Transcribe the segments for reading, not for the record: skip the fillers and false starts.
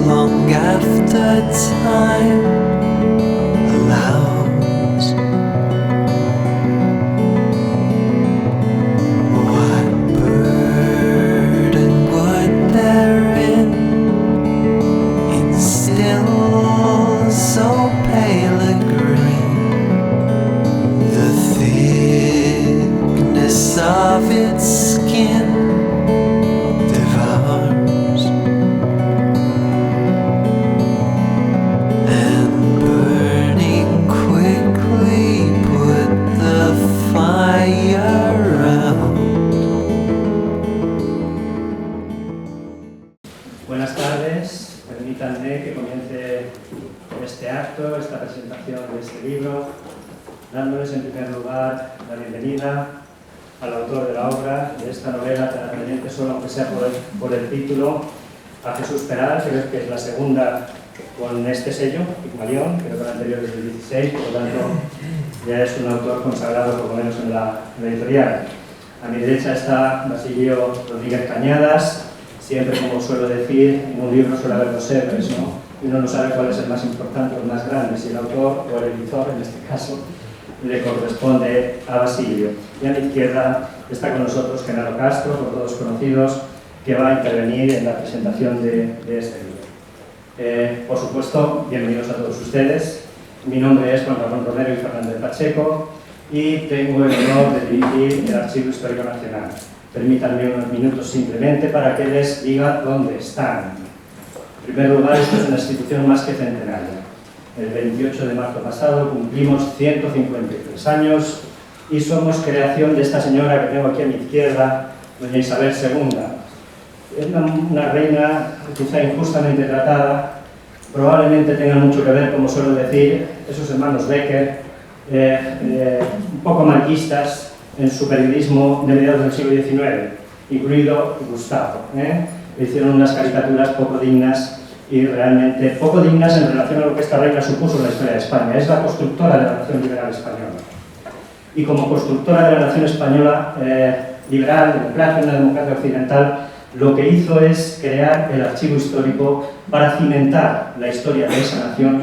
long after time allows. What burden would therein instill so pale a green? The thickness of its skin devours, and burning quickly put the fire out. Buenas tardes, permítanme que comience este acto, esta presentación de este libro, dándoles en primer lugar la bienvenida al autor de la obra, de esta novela tan atrayente solo aunque sea por el título, a Jesús Peral, creo que es la segunda con este sello, Pigmalión, creo que la anterior es del 16, por lo tanto ya es un autor consagrado por lo menos en la editorial. A mi derecha está Basilio Rodríguez Cañadas. Siempre, como suelo decir, en un libro suele haber dos héroes, ¿no? Y uno no sabe cuál es el más importante o el más grande, si el autor o el editor, en este caso, le corresponde a Basilio. Y a mi izquierda está con nosotros Genaro Castro, por todos conocidos, que va a intervenir en la presentación de este libro. Por supuesto, bienvenidos a todos ustedes. Mi nombre es Juan Ramón Romero y Fernández Pacheco y tengo el honor de dirigir el Archivo Histórico Nacional. Permítanme unos minutos simplemente para que les diga dónde están. En primer lugar, esto es una institución más que centenaria. El 28 de marzo pasado cumplimos 153 años y somos creación de esta señora que tengo aquí a mi izquierda, doña Isabel II. Es una reina quizá injustamente tratada, probablemente tenga mucho que ver, como suelo decir, esos hermanos Becker, un poco marquistas en su periodismo de mediados del siglo XIX, incluido Gustavo. Hicieron unas caricaturas poco dignas y realmente poco dignas en relación a lo que esta reina supuso en la historia de España. Es la constructora de la nación liberal española. Y como constructora de la nación española liberal, democrática, una democracia occidental, lo que hizo es crear el archivo histórico para cimentar la historia de esa nación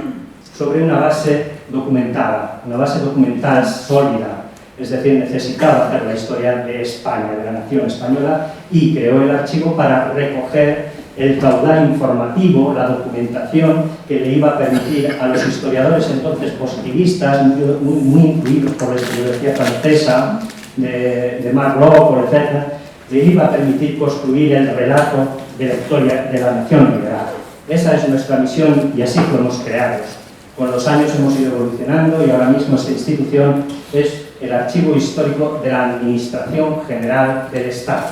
sobre una base documentada, una base documental sólida. Es decir, necesitaba hacer la historia de España, de la nación española, y creó el archivo para recoger el caudal informativo, la documentación que le iba a permitir a los historiadores entonces positivistas, muy influidos por la historiografía francesa, de Marc Locke, etc., le iba a permitir construir el relato de la historia de la nación liberal. Esa es nuestra misión y así fuimos creados. Con los años hemos ido evolucionando y ahora mismo esta institución es el archivo histórico de la Administración General del Estado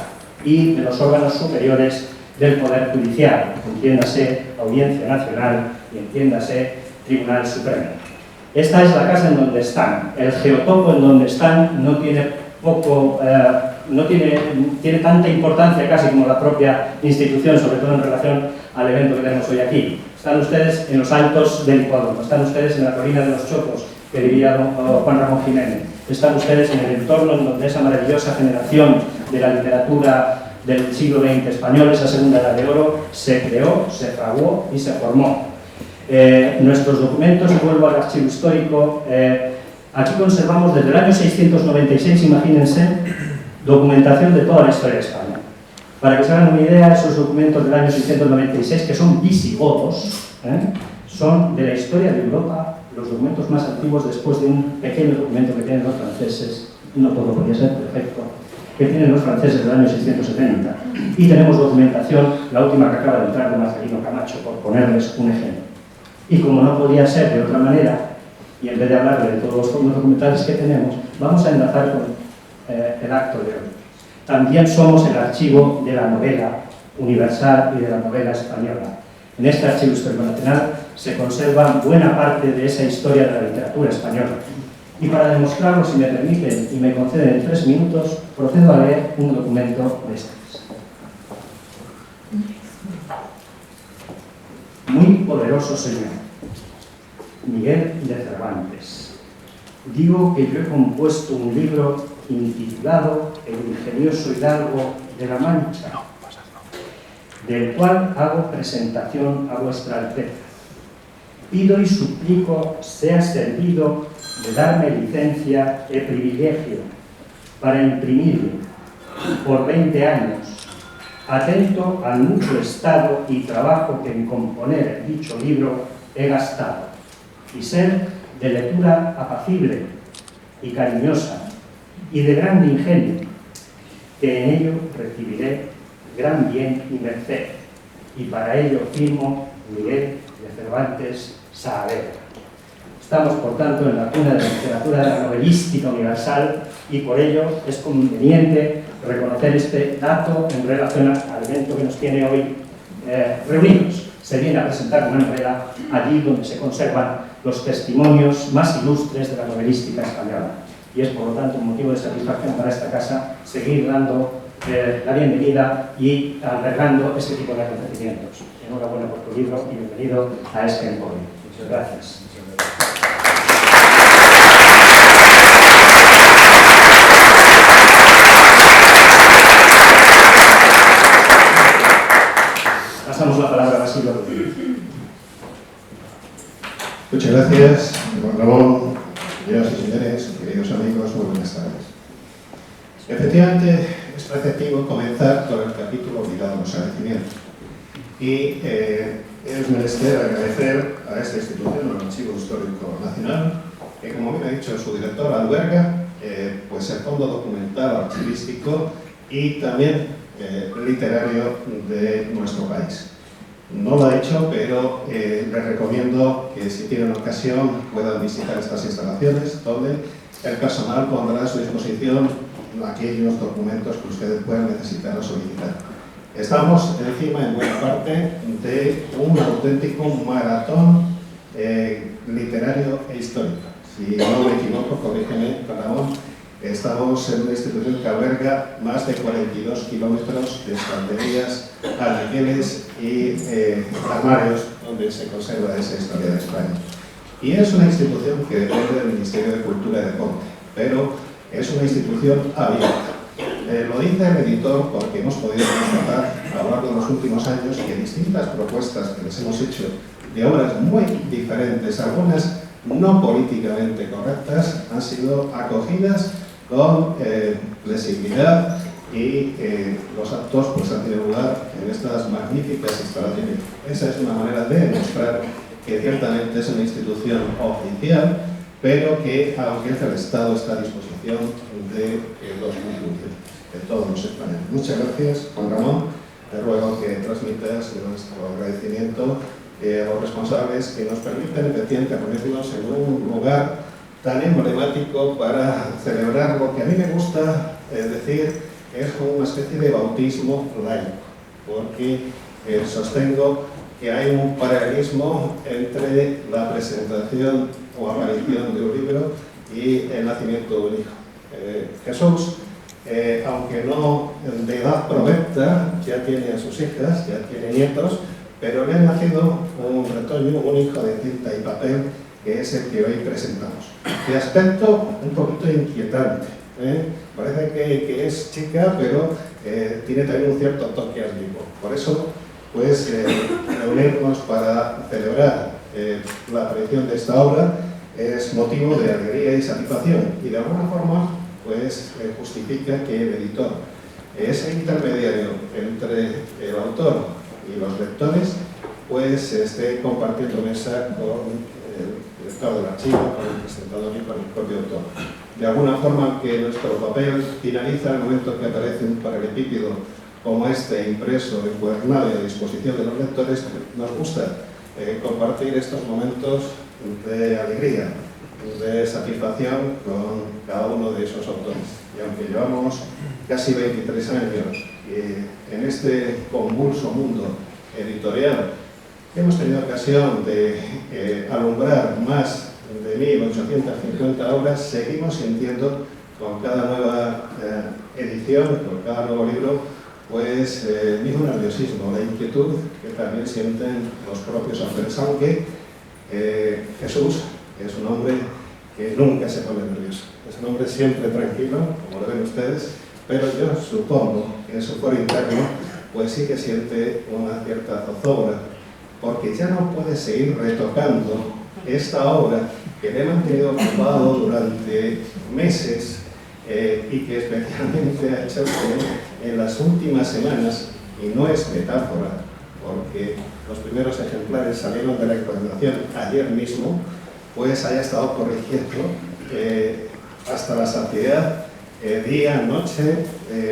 y de los órganos superiores del Poder Judicial, entiéndase Audiencia Nacional y entiéndase Tribunal Supremo. Esta es la casa en donde están. El geotopo en donde están no tiene tiene tanta importancia casi como la propia institución, sobre todo en relación al evento que tenemos hoy aquí. Están ustedes en los altos del hipódromo, están ustedes en la colina de los Chopos, que diría Juan Ramón Jiménez. Están ustedes en el entorno en donde esa maravillosa generación de la literatura del siglo XX español, esa segunda edad de oro, se creó, se fraguó y se formó. Nuestros documentos, y vuelvo al archivo histórico, aquí conservamos desde el año 696, imagínense, documentación de toda la historia de España. Para que se hagan una idea, esos documentos del año 696, que son visigodos, son de la historia de Europa los documentos más antiguos después de un pequeño documento que tienen los franceses, no todo podía ser perfecto, que tienen los franceses del año 670. Y tenemos documentación, la última que acaba de entrar de Marcelino Camacho, por ponerles un ejemplo. Y como no podía ser de otra manera, y en vez de hablar de todos los fondos documentales que tenemos, vamos a enlazar con el acto de hoy. También somos el archivo de la novela universal y de la novela española. En este Archivo Histórico Nacional se conserva buena parte de esa historia de la literatura española. Y para demostrarlo, si me permiten y me conceden 3 minutos, procedo a leer un documento de estos. Muy poderoso señor, Miguel de Cervantes. Digo que yo he compuesto un libro intitulado El ingenioso hidalgo de la Mancha. del cual hago presentación a vuestra Alteza. Pido y suplico sea servido de darme licencia e privilegio para imprimirlo por 20 años, atento al mucho estado y trabajo que en componer el dicho libro he gastado, y ser de lectura apacible y cariñosa, y de gran ingenio, que en ello recibiré gran bien y merced, y para ello firmo Miguel de Cervantes Saavedra. Estamos, por tanto, en la cuna de la literatura de la novelística universal y por ello es conveniente reconocer este dato en relación al evento que nos tiene hoy reunidos. Se viene a presentar una novela allí donde se conservan los testimonios más ilustres de la novelística española. Y es, por lo tanto, un motivo de satisfacción para esta casa seguir dando la bienvenida y albergando este tipo de acontecimientos. Enhorabuena por tu libro y bienvenido a este emporio. Muchas gracias. Pasamos la palabra a Basilio Rodríguez. Muchas gracias, Juan Ramón, señoras y señores, queridos amigos, muy buenas tardes. Efectivamente, es preceptivo comenzar con el capítulo obligado a los agradecimientos. Y es menester agradecer a esta institución, al Archivo Histórico Nacional, que, como bien ha dicho su director, alberga pues el fondo documental, archivístico y también literario de nuestro país. No lo ha hecho, pero les recomiendo que si tienen ocasión puedan visitar estas instalaciones, donde el personal pondrá a su disposición aquellos documentos que ustedes puedan necesitar o solicitar. Estamos encima, en buena parte, de un auténtico maratón literario e histórico. Si no me equivoco, corrígeme, Ramón, estamos en una institución que alberga más de 42 kilómetros de estanterías, anaqueles y armarios donde se conserva esa historia de España. Y es una institución que depende del Ministerio de Cultura y Deporte, pero es una institución abierta. Lo dice el editor porque hemos podido constatar a lo largo de los últimos años que distintas propuestas que les hemos hecho de obras muy diferentes, algunas no políticamente correctas, han sido acogidas con flexibilidad y los actos pues, han tenido lugar en estas magníficas instalaciones. Esa es una manera de demostrar que ciertamente es una institución oficial, pero que, aunque es del Estado, está a disposición de los funcionarios, de todos los españoles. Muchas gracias, Juan Ramón. Te ruego que transmitas nuestro agradecimiento a los responsables que nos permiten efectivamente reunirnos en un lugar tan emblemático para celebrar lo que a mí me gusta decir es como una especie de bautismo laico, porque sostengo que hay un paralelismo entre la presentación o aparición de un libro y el nacimiento de un hijo. Jesús, aunque no de edad provecta, ya tiene a sus hijas, ya tiene nietos, pero le ha nacido un retoño, un hijo de tinta y papel, que es el que hoy presentamos. De aspecto un poquito inquietante, parece que es chica, pero tiene también un cierto toque antiguo. Por eso, pues, reunirnos para celebrar la aparición de esta obra es motivo de alegría y satisfacción, y de alguna forma, pues, justifica que el editor, ese intermediario entre el autor y los lectores, pues esté compartiendo mesa con el director del archivo, con el presentador y con el propio autor. De alguna forma que nuestro papel finaliza el momento que aparece un paralelepípedo como este, impreso, encuadernado y a disposición de los lectores, nos gusta compartir estos momentos de alegría, de satisfacción con cada uno de esos autores. Y aunque llevamos casi 23 años en este convulso mundo editorial, hemos tenido ocasión de alumbrar más de 1.850 obras, seguimos sintiendo con cada nueva edición, con cada nuevo libro, pues el mismo nerviosismo, la inquietud que también sienten los propios autores, aunque Jesús es un hombre que nunca se pone nervioso, es un hombre siempre tranquilo, como lo ven ustedes, pero yo supongo que en su foro interno pues sí que siente una cierta zozobra, porque ya no puede seguir retocando esta obra que le ha mantenido ocupado durante meses y que especialmente ha hecho que en las últimas semanas, y no es metáfora, porque los primeros ejemplares salieron de la experimentación ayer mismo, pues haya estado corrigiendo hasta la saciedad, día, noche,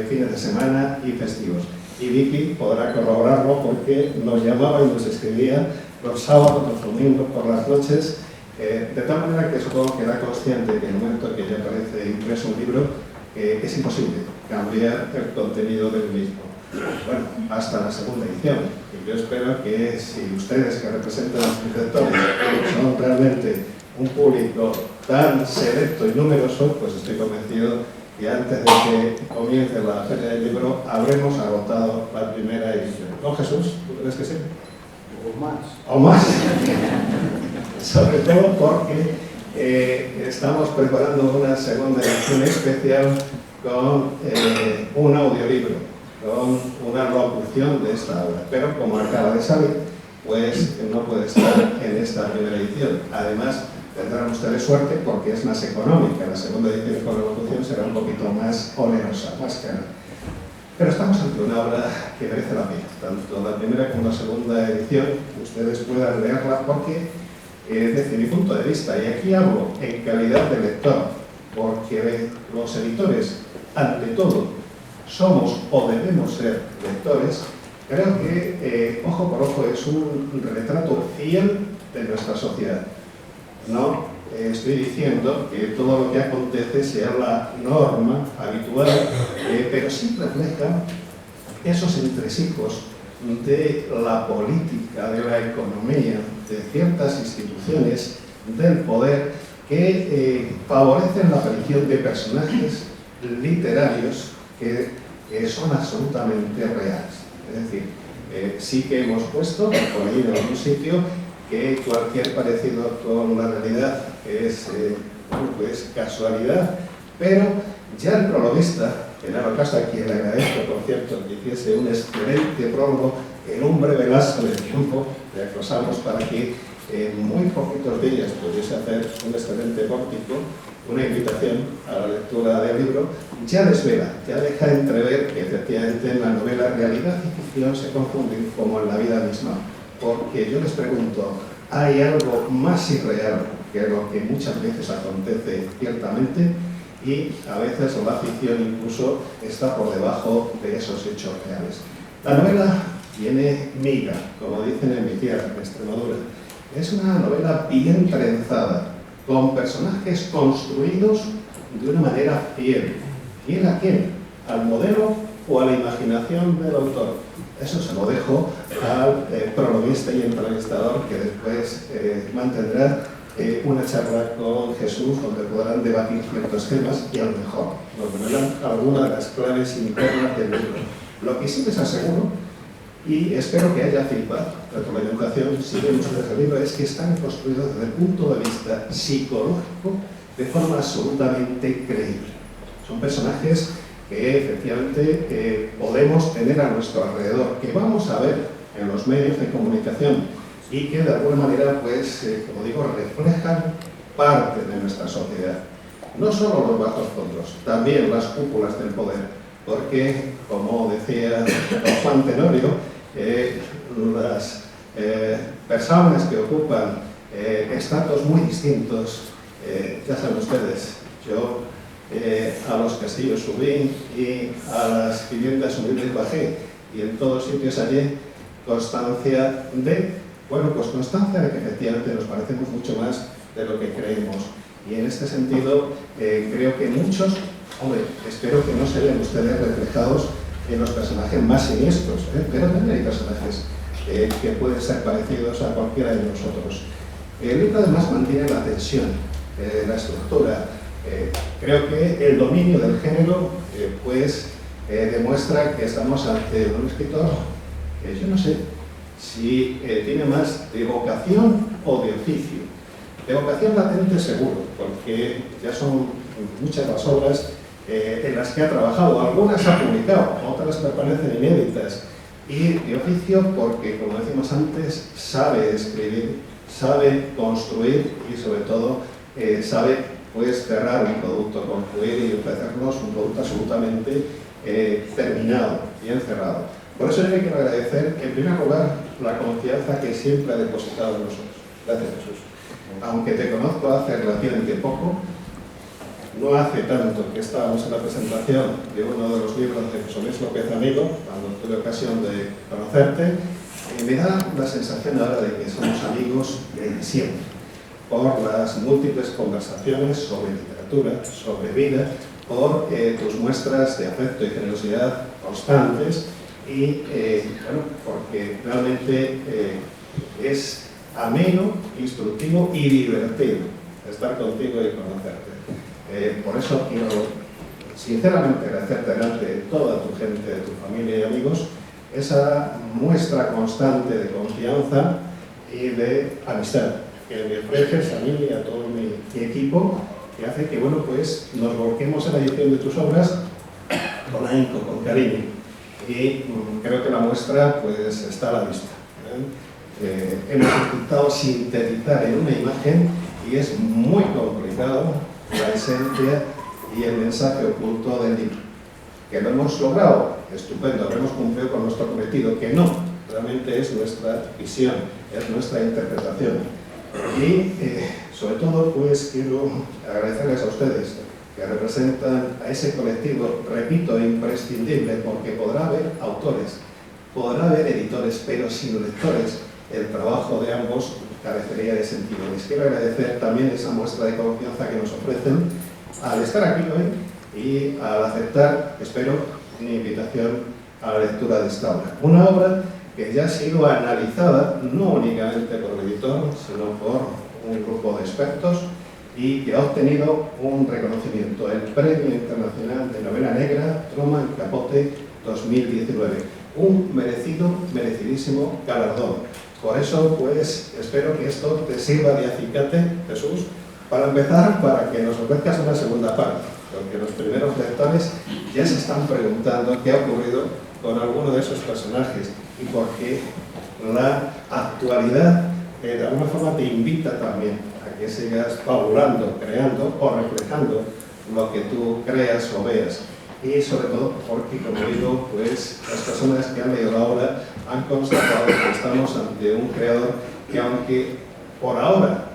fines de semana y festivos. Y Vicky podrá corroborarlo porque nos llamaba y nos escribía los sábados, los domingos, por las noches, de tal manera que supongo que era consciente que en el momento que ya aparece impreso un libro, es imposible cambiar el contenido del mismo. Bueno, hasta la segunda edición. Y yo espero que si ustedes que representan a los escritores son realmente un público tan selecto y numeroso, pues estoy convencido que antes de que comience la feria del libro habremos agotado la primera edición. ¿No, Jesús? ¿Tú crees que sí? O más. ¿O más? Sobre todo porque estamos preparando una segunda edición especial con un audiolibro, con una locución de esta obra. Pero como acaba de salir, pues no puede estar en esta primera edición. Además, tendrán ustedes suerte porque es más económica. La segunda edición con la locución será un poquito más onerosa, más cara. Pero estamos ante una obra que merece la pena. Tanto la primera como la segunda edición, ustedes puedan leerla porque, desde mi punto de vista, y aquí hablo en calidad de lector, porque los editores, ante todo, somos o debemos ser lectores, creo que Ojo por Ojo es un retrato fiel de nuestra sociedad. No estoy diciendo que todo lo que acontece sea la norma habitual, pero sí refleja esos entresijos de la política, de la economía, de ciertas instituciones del poder que favorecen la aparición de personajes literarios que son absolutamente reales. Es decir, sí que hemos puesto por ahí en algún sitio que cualquier parecido con la realidad es pues casualidad, pero ya el prologuista, en el caso a quien le agradezco, por cierto, que hiciese un excelente prólogo en un breve lapso de tiempo, le acosamos para que en muy poquitos días pudiese hacer un excelente pórtico, una invitación a la lectura del libro, ya desvela, ya deja entrever que efectivamente en la novela realidad y ficción se confunden como en la vida misma. Porque yo les pregunto, ¿hay algo más irreal que lo que muchas veces acontece ciertamente? Y a veces la ficción incluso está por debajo de esos hechos reales. La novela tiene miga, como dicen en mi tierra, en Extremadura. Es una novela bien trenzada, con personajes construidos de una manera fiel. ¿Fiel a quién? ¿Al modelo o a la imaginación del autor? Eso se lo dejo al prologuista y entrevistador, que después mantendrá una charla con Jesús donde podrán debatir ciertos temas y a lo mejor nos revelan algunas de las claves internas del libro. Lo que sí les aseguro, y espero que haya feedback, retroalimentación, si ven ustedes el libro, es que están construidos desde el punto de vista psicológico de forma absolutamente creíble. Son personajes que efectivamente podemos tener a nuestro alrededor, que vamos a ver en los medios de comunicación y que de alguna manera, pues, como digo, reflejan parte de nuestra sociedad. No solo los bajos fondos, también las cúpulas del poder, porque, como decía don Juan Tenorio, las personas que ocupan estratos muy distintos, ya saben ustedes, yo a los castillos subí y a las viviendas humildes bajé, y en todos sitios hallé constancia de, constancia de que efectivamente nos parecemos mucho más de lo que creemos. Y en este sentido, creo que muchos, espero que no se vean ustedes reflejados en los personajes más siniestros, pero también hay personajes que pueden ser parecidos a cualquiera de nosotros. El libro además mantiene la tensión, la estructura. Creo que el dominio del género demuestra que estamos ante un escritor que yo no sé si tiene más de vocación o de oficio. De vocación latente seguro, porque ya son muchas las obras en las que ha trabajado. Algunas ha publicado, otras me parecen inéditas, y de oficio porque, como decimos antes, sabe escribir, sabe construir y sobre todo sabe pues cerrar un producto, concluir y ofrecernos un producto absolutamente terminado, bien cerrado. Por eso yo le quiero agradecer, en primer lugar, la confianza que siempre ha depositado en nosotros. Gracias, Jesús. Aunque te conozco hace relativamente poco, no hace tanto que estábamos en la presentación de uno de los libros de José Luis López Amigo, cuando tuve ocasión de conocerte, me da la sensación ahora de que somos amigos de siempre, por las múltiples conversaciones sobre literatura, sobre vida, por tus muestras de afecto y generosidad constantes y, bueno, porque realmente es ameno, instructivo y divertido estar contigo y conocerte. Por eso quiero sinceramente agradecerte delante de toda tu gente, de tu familia y amigos, esa muestra constante de confianza y de amistad que me ofreces a mí y a todo mi equipo, que hace que, bueno, pues nos volquemos en la edición de tus obras con ahínco, con cariño. Y creo que la muestra pues está a la vista. Hemos intentado sintetizar en una imagen y es muy complicado la esencia y el mensaje oculto del libro. Que lo hemos logrado, estupendo, habremos cumplido con nuestro cometido, que no, realmente es nuestra visión, es nuestra interpretación. Y sobre todo pues quiero agradecerles a ustedes que representan a ese colectivo, repito, imprescindible, porque podrá haber autores, podrá haber editores, pero sin lectores el trabajo de ambos carecería de sentido. Les quiero agradecer también esa muestra de confianza que nos ofrecen al estar aquí hoy y al aceptar, espero, mi invitación a la lectura de esta obra. Una obra que ya ha sido analizada no únicamente por el editor, sino por un grupo de expertos y que ha obtenido un reconocimiento, el Premio Internacional de Novela Negra Truman Capote 2019. Un merecidísimo galardón. Por eso, pues, espero que esto te sirva de acicate, Jesús, para empezar, para que nos ofrezcas una segunda parte, porque los primeros lectores ya se están preguntando qué ha ocurrido con alguno de esos personajes y porque la actualidad de alguna forma te invita también a que sigas fabulando, creando o reflejando lo que tú creas o veas. Y sobre todo porque, como digo, pues las personas que han leído la obra han constatado que estamos ante un creador que, aunque por ahora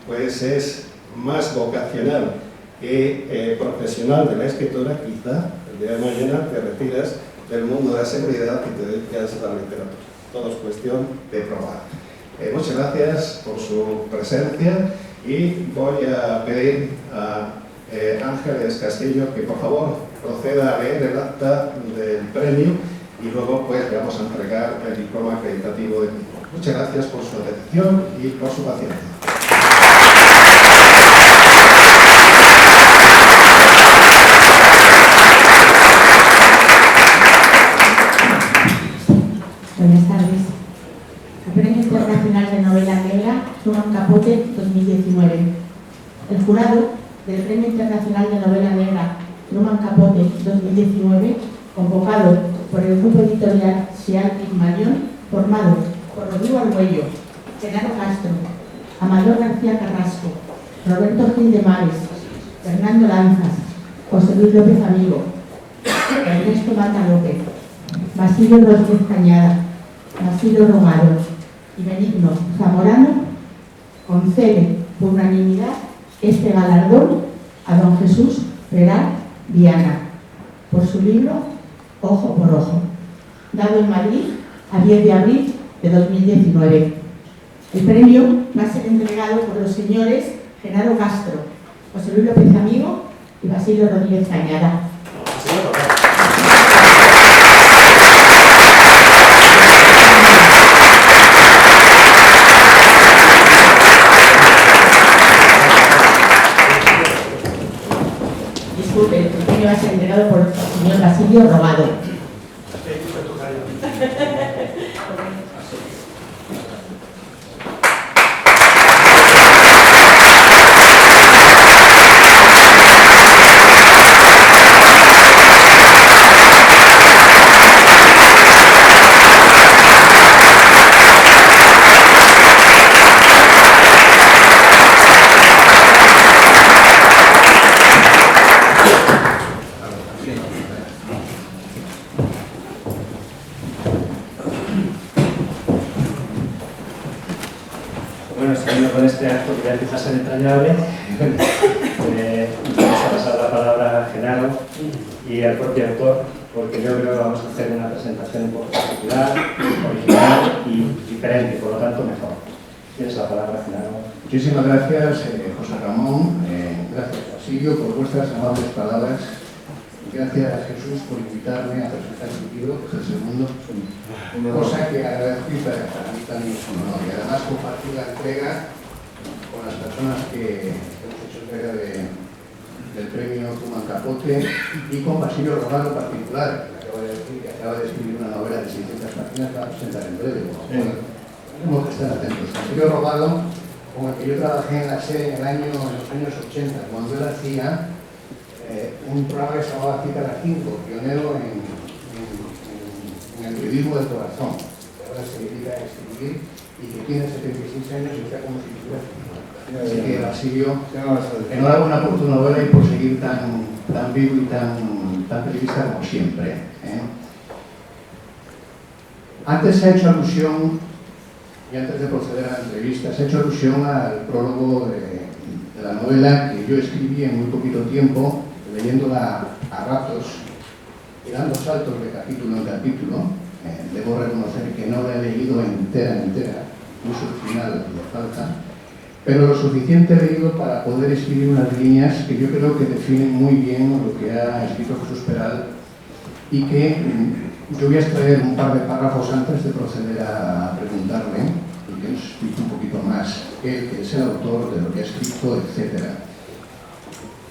pues es más vocacional que profesional de la escritura, quizá el día de mañana te retiras del mundo de la seguridad y te dedicas a la literatura. Todo es cuestión de probar. Muchas gracias por su presencia y voy a pedir a Ángeles Castillo que por favor proceda a leer el acta del premio y luego pues le vamos a entregar el diploma acreditativo de ti. Muchas gracias por su atención y por su paciencia. Buenas tardes. El Premio Internacional de Novela Negra Truman Capote 2019. El jurado del Premio Internacional de Novela Negra Truman Capote 2019, convocado por el grupo editorial Seat Pigmalión, formado por Rodrigo Argüello, Genaro Castro, Amador García Carrasco, Roberto Gil de Mares, Fernando Lanzas, José Luis López Amigo, Ernesto Mata López, Basilio Rodríguez Cañada, Basilio Romero y Benigno Zamorano, concede por unanimidad este galardón a don Jesús Peral Viana por su libro Ojo por Ojo, dado en Madrid a 10 de abril de 2019. El premio va a ser entregado por los señores Genaro Castro, José Luis López Amigo y Basilio Rodríguez Cañada. Disculpe, el premio va a ser entregado por el señor Basilio Romero. Bueno, con este acto que ya empieza a ser entrañable, vamos a pasar la palabra a Genaro y al propio autor, porque yo creo que vamos a hacer una presentación un poco particular, original y diferente, por lo tanto mejor. Tienes la palabra, Genaro. Muchísimas gracias, José Ramón. Gracias, Basilio, por vuestras amables palabras. Gracias, Jesús, por invitarme a presentar su libro, que es el segundo. Una cosa que agradezco y para mí también es un honor. Y además compartir la entrega con las personas que hemos hecho entrega del premio Truman Capote y con Basilio Robado en particular, que acaba de escribir una novela de 600 páginas que va a presentar en breve. Tenemos que estar atentos. Basilio Robado, con el que yo trabajé en la SER en los años 80, cuando él hacía un programa que se llamaba Cita a las 5, pionero en el periodismo del corazón, que ahora se dedica a escribir y que tiene 76 años y está como si tuviera 50. Así que, Basilio, enhorabuena por tu novela y por seguir tan vivo y tan periodista como siempre. Antes se ha hecho alusión, y antes de proceder a la entrevista, se ha hecho alusión al prólogo de la novela que yo escribí en muy poquito tiempo, leyéndola a ratos y dando saltos de capítulo en capítulo. Debo reconocer que no la he leído entera, incluso el final me falta, pero lo suficiente he leído para poder escribir unas líneas que yo creo que definen muy bien lo que ha escrito Jesús Peral y que yo voy a extraer un par de párrafos antes de proceder a preguntarle y que nos explique un poquito más él, que es el autor de lo que ha escrito, etc.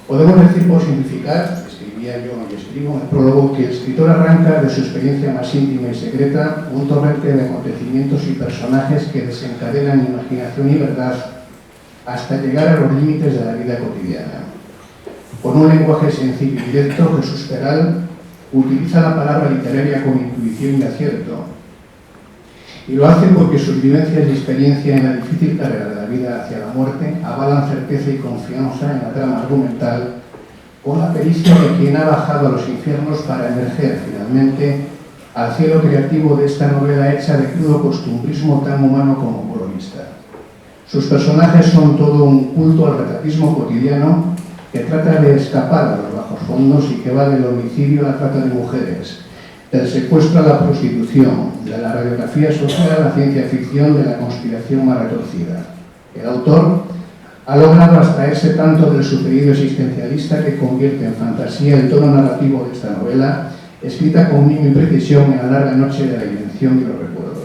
Podemos decir, por simplificar, escribía yo y escribo en el prólogo, que el escritor arranca de su experiencia más íntima y secreta un torrente de acontecimientos y personajes que desencadenan imaginación y verdad hasta llegar a los límites de la vida cotidiana. Con un lenguaje sencillo y directo, Jesús Peral utiliza la palabra literaria con intuición y acierto. Y lo hace porque sus vivencias y experiencia en la difícil carrera de la vida hacia la muerte avalan certeza y confianza en la trama argumental con la pericia de quien ha bajado a los infiernos para emerger finalmente al cielo creativo de esta novela hecha de crudo costumbrismo tan humano como colorista. Sus personajes son todo un culto al retratismo cotidiano que trata de escapar a los bajos fondos y que va del homicidio a la trata de mujeres, del secuestro a la prostitución, de la radiografía social a la ciencia ficción, de la conspiración más retorcida. El autor ha logrado abstraerse tanto del superido existencialista que convierte en fantasía el tono narrativo de esta novela, escrita con mimo y precisión en la larga noche de la invención y los recuerdos.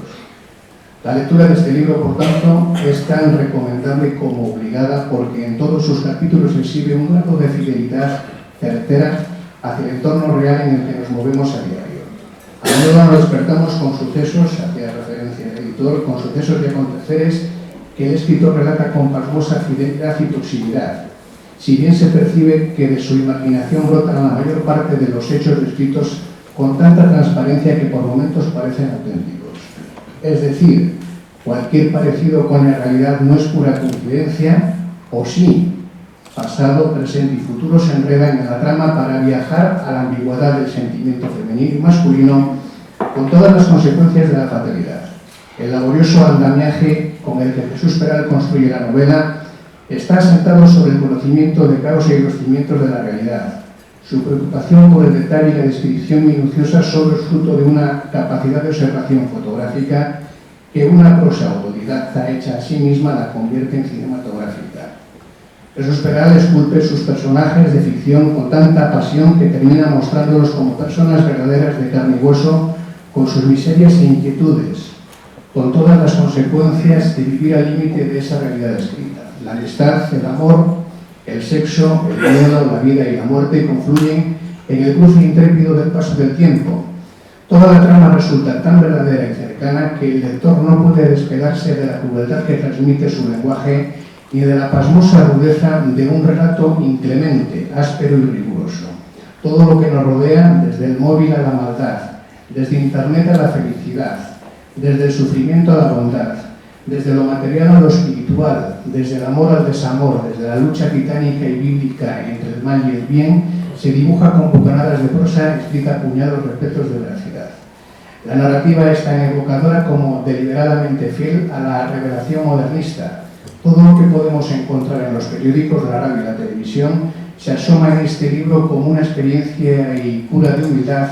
La lectura de este libro, por tanto, es tan recomendable como obligada porque en todos sus capítulos exhibe un grado de fidelidad certera hacia el entorno real en el que nos movemos a diario. A menudo nos despertamos con sucesos, hacía referencia al editor, con sucesos y aconteceres que el escritor relata con pasmosa fidelidad y proximidad, si bien se percibe que de su imaginación brotan la mayor parte de los hechos descritos con tanta transparencia que por momentos parecen auténticos. Es decir, cualquier parecido con la realidad no es pura coincidencia, o sí, pasado, presente y futuro se enredan en la trama para viajar a la ambigüedad del sentimiento femenino y masculino con todas las consecuencias de la fatalidad. El laborioso andamiaje con el que Jesús Peral construye la novela está asentado sobre el conocimiento de causa y los cimientos de la realidad. Su preocupación por el detalle y la descripción minuciosa solo es fruto de una capacidad de observación fotográfica que una prosa autodidacta hecha a sí misma la convierte en cinematográfica. Jesús Peral esculpe sus personajes de ficción con tanta pasión que termina mostrándolos como personas verdaderas de carne y hueso, con sus miserias e inquietudes, con todas las consecuencias de vivir al límite de esa realidad escrita. La amistad, el amor, el sexo, el miedo, la vida y la muerte confluyen en el cruce intrépido del paso del tiempo. Toda la trama resulta tan verdadera y cercana que el lector no puede despegarse de la crueldad que transmite su lenguaje ni de la pasmosa rudeza de un relato inclemente, áspero y riguroso. Todo lo que nos rodea, desde el móvil a la maldad, desde Internet a la felicidad, desde el sufrimiento a la bondad, desde lo material a lo espiritual, desde el amor al desamor, desde la lucha titánica y bíblica entre el mal y el bien, se dibuja con bocanadas de prosa, explica puñados repletos de veracidad. La narrativa es tan evocadora como deliberadamente fiel a la revelación modernista. Todo lo que podemos encontrar en los periódicos, la radio y la televisión se asoma en este libro como una experiencia y cura de humildad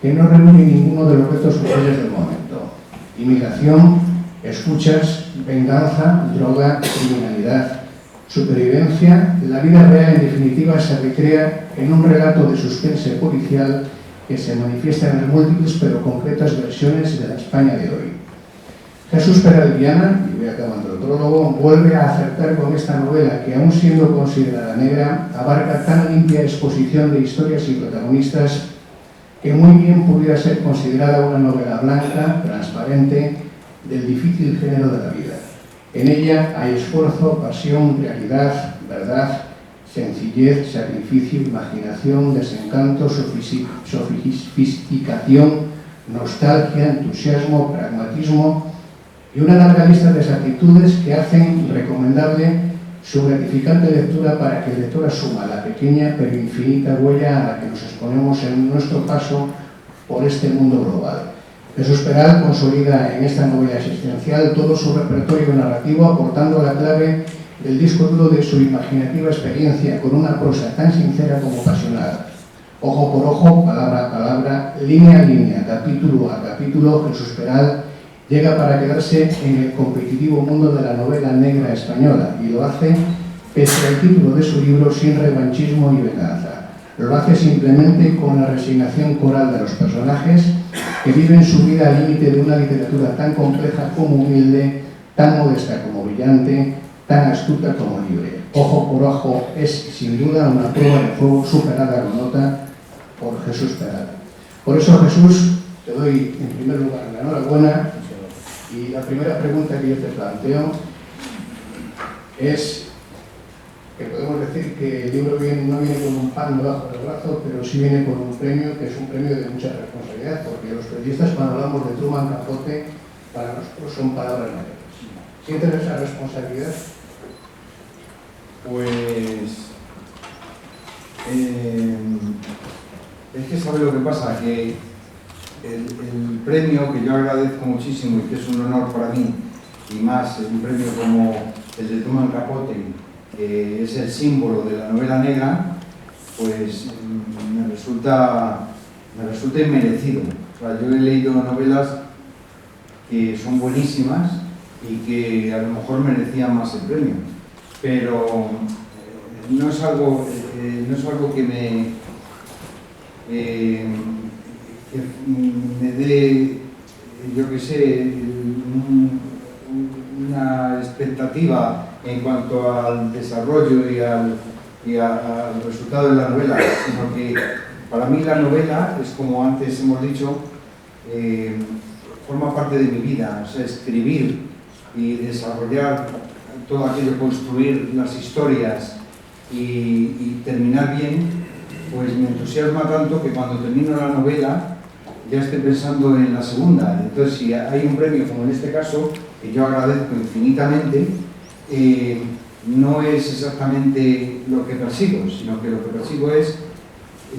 que no reúne ninguno de los retos sociales del momento. Inmigración, escuchas, venganza, droga, criminalidad, supervivencia. La vida real, en definitiva, se recrea en un relato de suspense policial que se manifiesta en las múltiples pero concretas versiones de la España de hoy. Jesús Peralviana, y voy acabando el prólogo, vuelve a acertar con esta novela que, aun siendo considerada negra, abarca tan limpia exposición de historias y protagonistas que muy bien pudiera ser considerada una novela blanca, transparente, del difícil género de la vida. En ella hay esfuerzo, pasión, realidad, verdad, sencillez, sacrificio, imaginación, desencanto, sofisticación, nostalgia, entusiasmo, pragmatismo y una larga lista de actitudes que hacen recomendable su gratificante lectura para que el lector asuma la pequeña pero infinita huella a la que nos exponemos en nuestro paso por este mundo global. Jesús Peral consolida en esta novela existencial todo su repertorio narrativo, aportando la clave del disco duro de su imaginativa experiencia con una prosa tan sincera como pasional. Ojo por ojo, palabra a palabra, línea a línea, capítulo a capítulo, Jesús Peral llega para quedarse en el competitivo mundo de la novela negra española y lo hace, pese al título de su libro, sin revanchismo y venganza. Lo hace simplemente con la resignación coral de los personajes que viven su vida al límite de una literatura tan compleja como humilde, tan modesta como brillante, tan astuta como libre. Ojo por ojo es sin duda una prueba de fuego superada con nota por Jesús Peral. Por eso, Jesús, te doy en primer lugar la enhorabuena. Y la primera pregunta que yo te planteo es que podemos decir que el libro no viene con un pan debajo del brazo, pero sí viene con un premio, que es un premio de mucha responsabilidad, porque los periodistas, cuando hablamos de Truman Capote, para nosotros son palabras mayores. ¿Sientes esa responsabilidad? Pues es que sabe lo que pasa, que el premio, que yo agradezco muchísimo y que es un honor para mí, y más un premio como el de Truman Capote, que es el símbolo de la novela negra, pues me resulta inmerecido. O sea, yo he leído novelas que son buenísimas y que a lo mejor merecían más el premio, pero no es algo que me dé, yo qué sé, una expectativa en cuanto al desarrollo y al resultado de la novela, sino que para mí la novela es, como antes hemos dicho, forma parte de mi vida. O sea, escribir y desarrollar todo aquello, construir las historias y terminar bien, pues me entusiasma tanto que cuando termino la novela ya estoy pensando en la segunda. Entonces, si hay un premio como en este caso, que yo agradezco infinitamente, no es exactamente lo que persigo, sino que lo que persigo es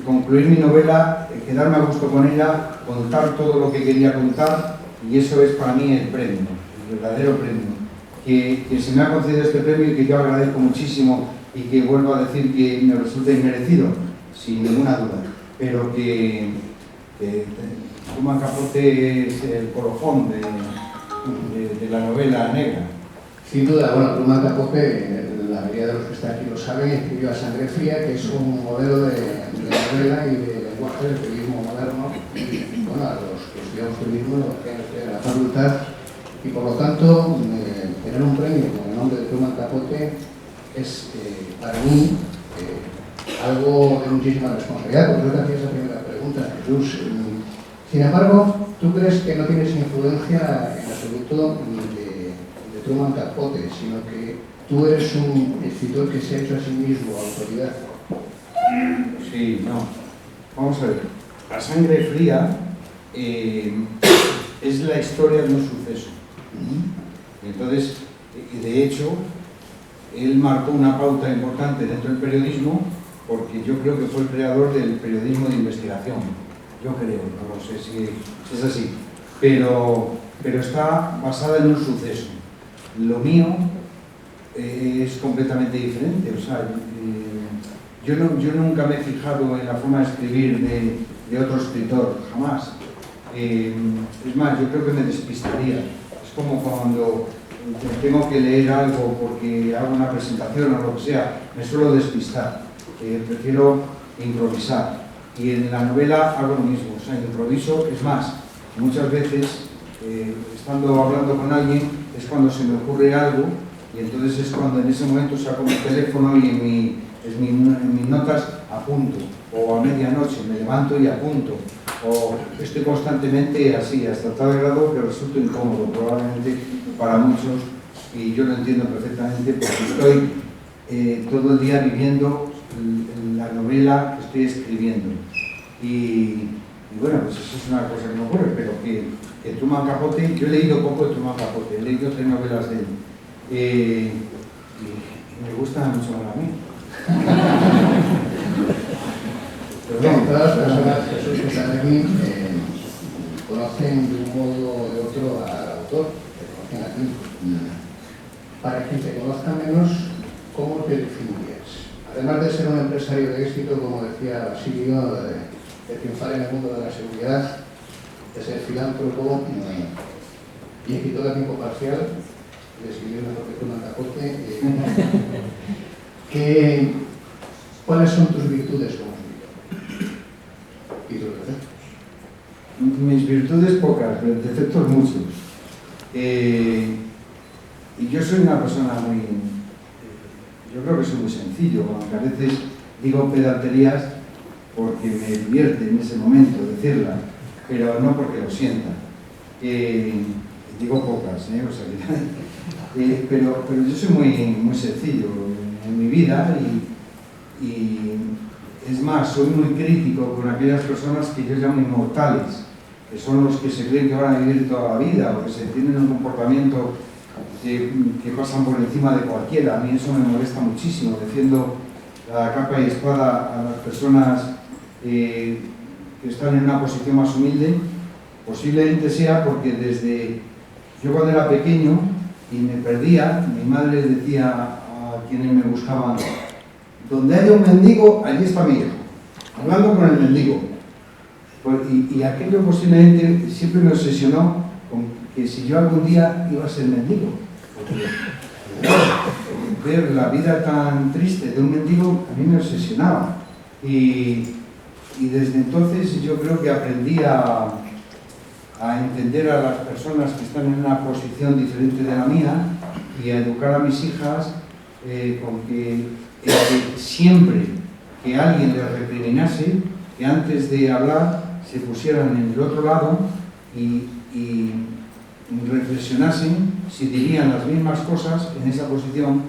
concluir mi novela, quedarme a gusto con ella, contar todo lo que quería contar, y eso es para mí el premio, el verdadero premio. Que se me ha concedido este premio y que yo agradezco muchísimo, y que vuelvo a decir que me resulta inmerecido, sin ninguna duda, pero que Truman Capote es el colofón de la novela negra. Sin duda, bueno, Truman Capote, la mayoría de los que están aquí lo saben, escribió A Sangre Fría, que es un modelo de novela y de lenguaje del periodismo moderno. Bueno, a los que estudiamos periodismo lo hacían en la facultad, y por lo tanto, tener un premio con el nombre de Truman Capote es para mí algo de muchísima responsabilidad. Por eso te hacía esa primera pregunta, Jesús. Sin embargo, ¿tú crees que no tienes influencia en absoluto de Truman Capote, sino que tú eres un escritor que se ha hecho a sí mismo autoridad? Sí, no. Vamos a ver. A Sangre Fría es la historia de un suceso. Entonces, de hecho, él marcó una pauta importante dentro del periodismo, porque yo creo que fue el creador del periodismo de investigación. Yo creo, no sé si es así, pero está basada en un suceso. Lo mío es completamente diferente. O sea, yo nunca me he fijado en la forma de escribir de otro escritor, jamás. Es más, yo creo que me despistaría. Es como cuando tengo que leer algo porque hago una presentación o lo que sea, me suelo despistar. Prefiero improvisar. Y en la novela hago lo mismo, o sea, improviso. Es más, muchas veces, estando hablando con alguien, es cuando se me ocurre algo, y entonces es cuando en ese momento saco mi teléfono y en mis notas apunto, o a medianoche me levanto y apunto, o estoy constantemente así, hasta tal grado que resulto incómodo, probablemente para muchos, y yo lo entiendo perfectamente porque estoy todo el día viviendo la novela que estoy escribiendo. Y bueno, pues eso es una cosa que me ocurre, pero que Truman Capote, yo he leído poco de Truman Capote, he leído 3 novelas de él, y me gustan mucho más a mí. Bien, todas las personas que están aquí conocen de un modo o de otro al autor, te conocen a ti. Para quien te conozca menos, ¿cómo te definirías? Además de ser un empresario de éxito, como decía Basilio, de triunfar en el mundo de la seguridad, de ser filántropo y escritor a tiempo parcial, de escribir mejor que Truman Capote, ¿cuáles son tus virtudes como escritor? ¿Y tus defectos? Mis virtudes pocas, pero defectos muchos. Y yo soy una persona yo creo que soy muy sencillo, aunque a veces digo pedanterías porque me divierte en ese momento decirlas, pero no porque lo sienta. Digo pocas, o sea, pero yo soy muy sencillo en mi vida y es más, soy muy crítico con aquellas personas que yo llamo inmortales, que son los que se creen que van a vivir toda la vida o que se tienen un comportamiento que pasan por encima de cualquiera. A mí eso me molesta muchísimo. Defiendo a capa y espada a las personas que están en una posición más humilde. Posiblemente sea porque desde yo cuando era pequeño y me perdía, mi madre decía a quienes me buscaban: donde haya un mendigo, allí está mi hijo, hablando con el mendigo. Y aquello posiblemente siempre me obsesionó con que si yo algún día iba a ser mendigo. Porque ver la vida tan triste de un mendigo a mí me obsesionaba. Y desde entonces yo creo que aprendí a entender a las personas que están en una posición diferente de la mía y a educar a mis hijas con que siempre que alguien les recriminase, que antes de hablar se pusieran en el otro lado y reflexionasen si dirían las mismas cosas en esa posición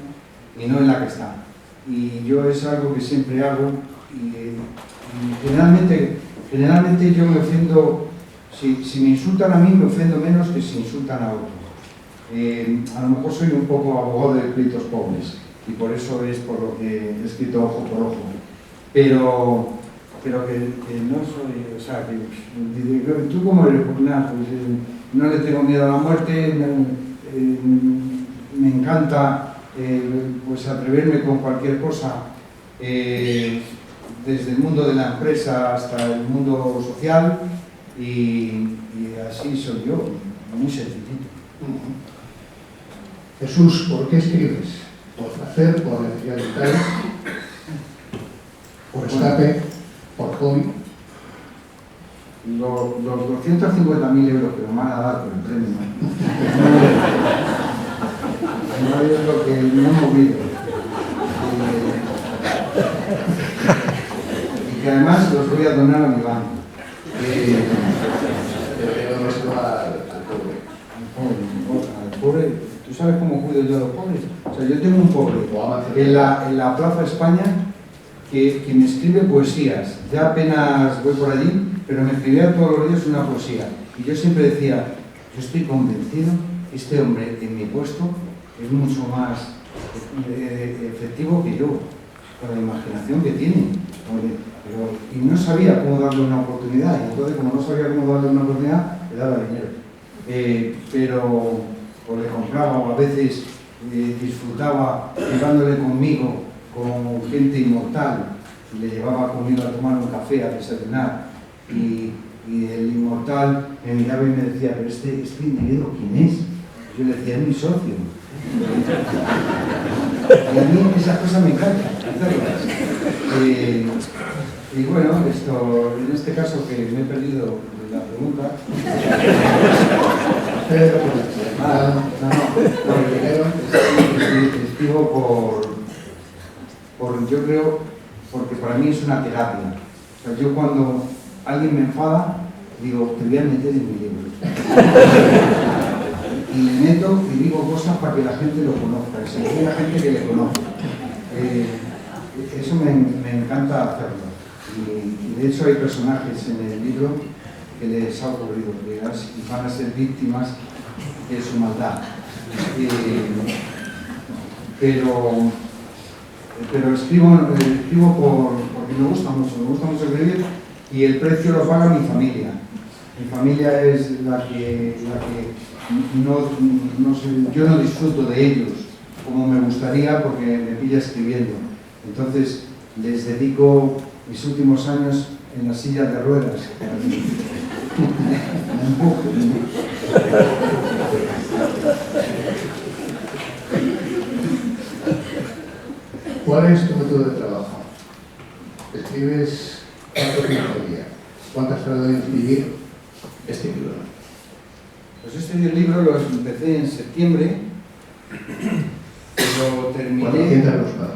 y no en la que están. Y yo es algo que siempre hago y generalmente yo me ofendo, si me insultan a mí me ofendo menos que si insultan a otros. A lo mejor soy un poco abogado de pleitos pobres y por eso es por lo que he escrito ojo por ojo. Pero que no soy, o sea, que tú como eres, pues nada, pues, no le tengo miedo a la muerte, me encanta pues atreverme con cualquier cosa, desde el mundo de la empresa hasta el mundo social, y así soy yo, muy sencillito. Jesús, ¿por qué escribes? ¿Por placer, por necesidad vital, por escape, por hobby? Los 250.000 euros que nos van a dar por el premio no es lo que no he movido. Y que además los voy a donar a mi banco. Pero no se va al pobre. Al pobre, ¿tú sabes cómo cuido yo a los pobres? O sea, yo tengo un pobre en la Plaza España que me escribe poesías. Ya apenas voy por allí, pero me escribía todos los días una poesía. Y yo siempre decía, yo estoy convencido que este hombre en mi puesto es mucho más efectivo que yo, con la imaginación que tiene. Y no sabía cómo darle una oportunidad, y entonces como no sabía cómo darle una oportunidad, le daba dinero. Pero o le compraba, o a veces disfrutaba llevándole conmigo con gente inmortal, le llevaba conmigo a tomar un café, a desayunar, y el inmortal me miraba y me decía, pero este individuo, ¿quién es? Yo le decía, es mi socio. Y a mí esas cosas me encantan hacerlas. Y bueno, en este caso que me he perdido de la pregunta. Pero, escribo yo creo, porque para mí es una terapia. O sea, yo cuando alguien me enfada, digo, te voy a meter en mi libro. Y le meto y digo cosas para que la gente lo conozca, y se ve la gente que le conoce. Eso me encanta hacerlo. Y de hecho hay personajes en el libro que les ha ocurrido, que van a ser víctimas de su maldad. Pero escribo porque me gusta mucho escribir, y el precio lo paga mi familia. Mi familia es la que no sé, yo no disfruto de ellos como me gustaría porque me pilla escribiendo. Entonces les dedico mis últimos años en la silla de ruedas. ¿cuál es tu método de trabajo? ¿Escribes cuánto tiempo al día? ¿Cuánto has tardado en escribir este libro? Pues este libro lo empecé en septiembre, lo terminé 400 páginas.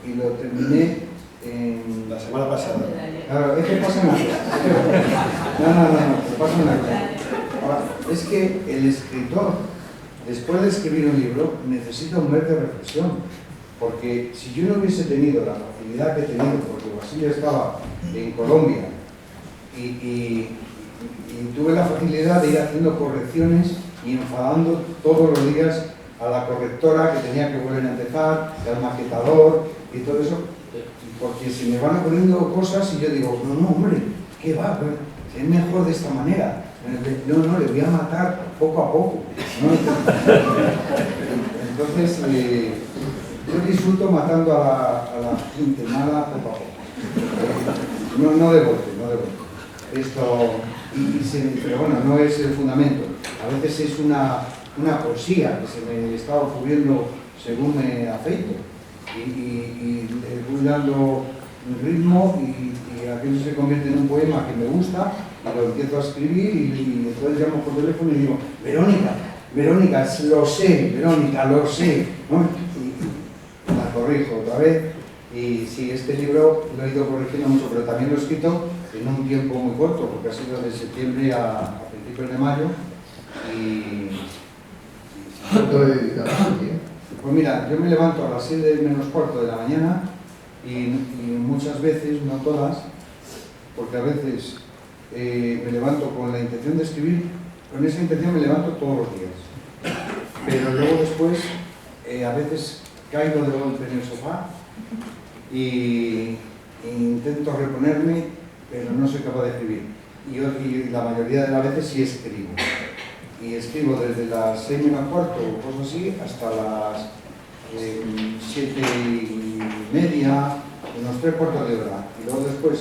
y lo terminé en La semana pasada. Claro, es que pasa una cosa. No, pasa una cosa. Ahora, es que el escritor, después de escribir un libro, necesita un mes de reflexión. Porque si yo no hubiese tenido la facilidad que he tenido, porque Basilio estaba en Colombia y tuve la facilidad de ir haciendo correcciones y enfadando todos los días a la correctora que tenía que volver a empezar, al maquetador y todo eso, porque se me van ocurriendo cosas y yo digo, no, hombre, ¿qué va? Es mejor de esta manera. No, le voy a matar poco a poco, ¿no? Entonces, yo disfruto matando a la gente mala poco a poco. No de golpe. Pero bueno, no es el fundamento. A veces es una poesía que se me está ocurriendo según me afeito. Y le voy dando un ritmo y aquello se convierte en un poema que me gusta y lo empiezo a escribir y entonces llamo por teléfono y digo, Verónica, lo sé, Verónica, lo sé, ¿no? Y la corrijo otra vez. Y sí, este libro lo he ido corrigiendo mucho, pero también lo he escrito en un tiempo muy corto, porque ha sido de septiembre a principios de mayo. ¿Cuánto he dedicado a tu día? Pues mira, yo me levanto a las 7 menos cuarto de la mañana y muchas veces, no todas, porque a veces me levanto con la intención de escribir, con esa intención me levanto todos los días. Pero luego después, a veces caigo de golpe en el sofá y intento reponerme, pero no soy capaz de escribir. Y la mayoría de las veces sí escribo. Y escribo desde las 6 menos cuarto o cosas así hasta las 7:30, unos 3/4 de hora. Y luego después,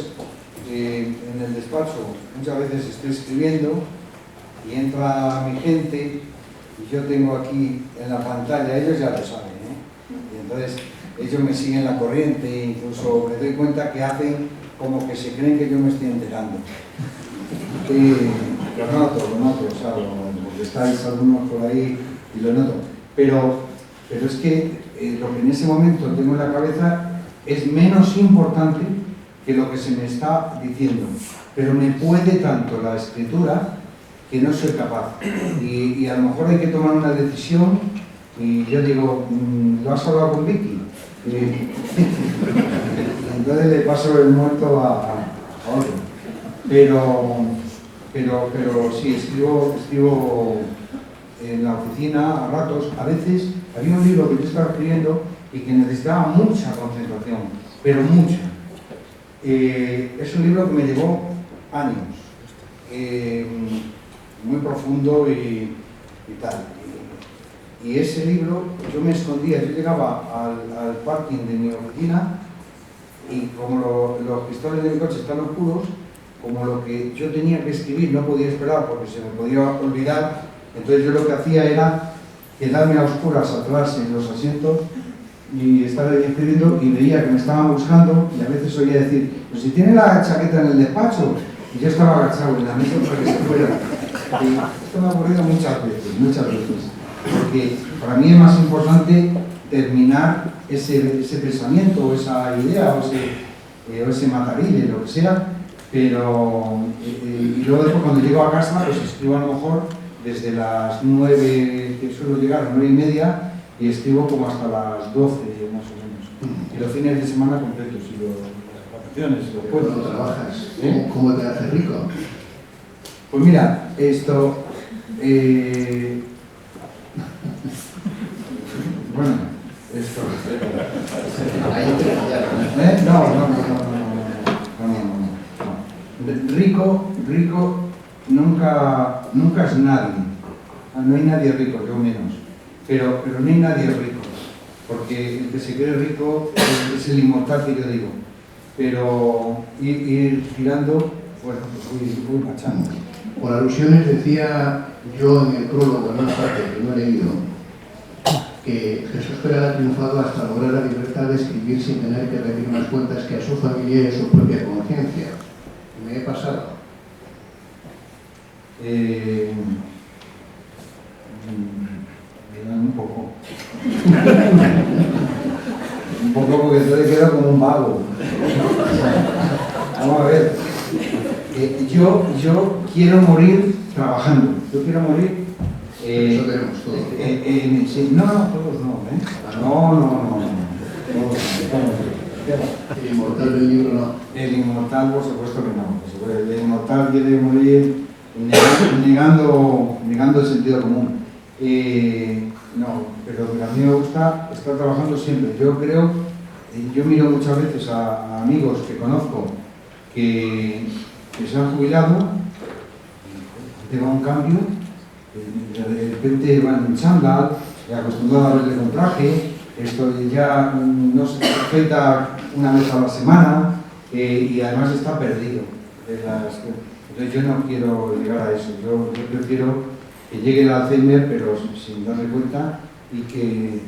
en el despacho, muchas veces estoy escribiendo y entra mi gente y yo tengo aquí en la pantalla, ellos ya lo saben, y entonces ellos me siguen la corriente e incluso me doy cuenta que hacen como que se creen que yo me estoy enterando. Lo noto, o sea, porque estáis algunos por ahí y lo noto. Pero es que lo que en ese momento tengo en la cabeza es menos importante que lo que se me está diciendo. Pero me puede tanto la escritura que no soy capaz. Y a lo mejor hay que tomar una decisión y yo digo, ¿lo has hablado con Vicky? Entonces le paso el muerto a otro. Pero sí, escribo en la oficina a ratos. A veces había un libro que yo estaba escribiendo y que necesitaba mucha concentración, pero mucha. Es un libro que me llevó años, muy profundo y tal. Y ese libro, yo me escondía, yo llegaba al parking de mi oficina y como los cristales de mi coche están oscuros, como lo que yo tenía que escribir no podía esperar porque se me podía olvidar, entonces yo lo que hacía era quedarme a oscuras atrás en los asientos y estar ahí escribiendo y veía que me estaban buscando y a veces oía decir, pues si tiene la chaqueta en el despacho, y yo estaba agachado en la mesa para que se fuera. Y esto me ha ocurrido muchas veces, porque para mí es más importante terminar ese pensamiento o esa idea o ese matarile, lo que sea, pero y luego después cuando llego a casa pues escribo a lo mejor desde las 9, que suelo llegar a 9:30 y escribo como hasta las 12 más o menos. Y los fines de semana completos y las vacaciones, los ¿Cuándo puentes. trabajas? ¿Eh? ¿Cómo te haces rico? Pues mira, esto... bueno, esto... Ahí te fallaron. ¿Eh? No. Rico nunca es nadie. No hay nadie rico, yo menos. Pero no hay nadie rico. Porque el que se cree rico es el inmortal que yo digo. Pero ir girando, bueno, pues voy marchando. Por alusiones decía yo en el prólogo, en una parte que no he leído, que Jesús Pérez ha triunfado hasta lograr la libertad de escribir sin tener que rendir más cuentas que a su familia y a su propia conciencia. ¿Me he pasado? Un poco. Un poco porque yo le quedo como un vago. Vamos a ver. Yo quiero morir trabajando. Yo quiero morir. Eso queremos todos. Sí, no, todos no, ¿eh? No. El inmortal del libro no. El inmortal, por supuesto que no. El inmortal quiere morir negando el sentido común. No, pero a mí me gusta estar trabajando siempre. Yo miro muchas veces a amigos que conozco que se han jubilado, te va un cambio, de repente van en chándal, acostumbrados a verle con traje, esto ya no se afeita una vez a la semana y además está perdido. Entonces yo no quiero llegar a eso, yo prefiero que llegue el Alzheimer pero sin darle cuenta y que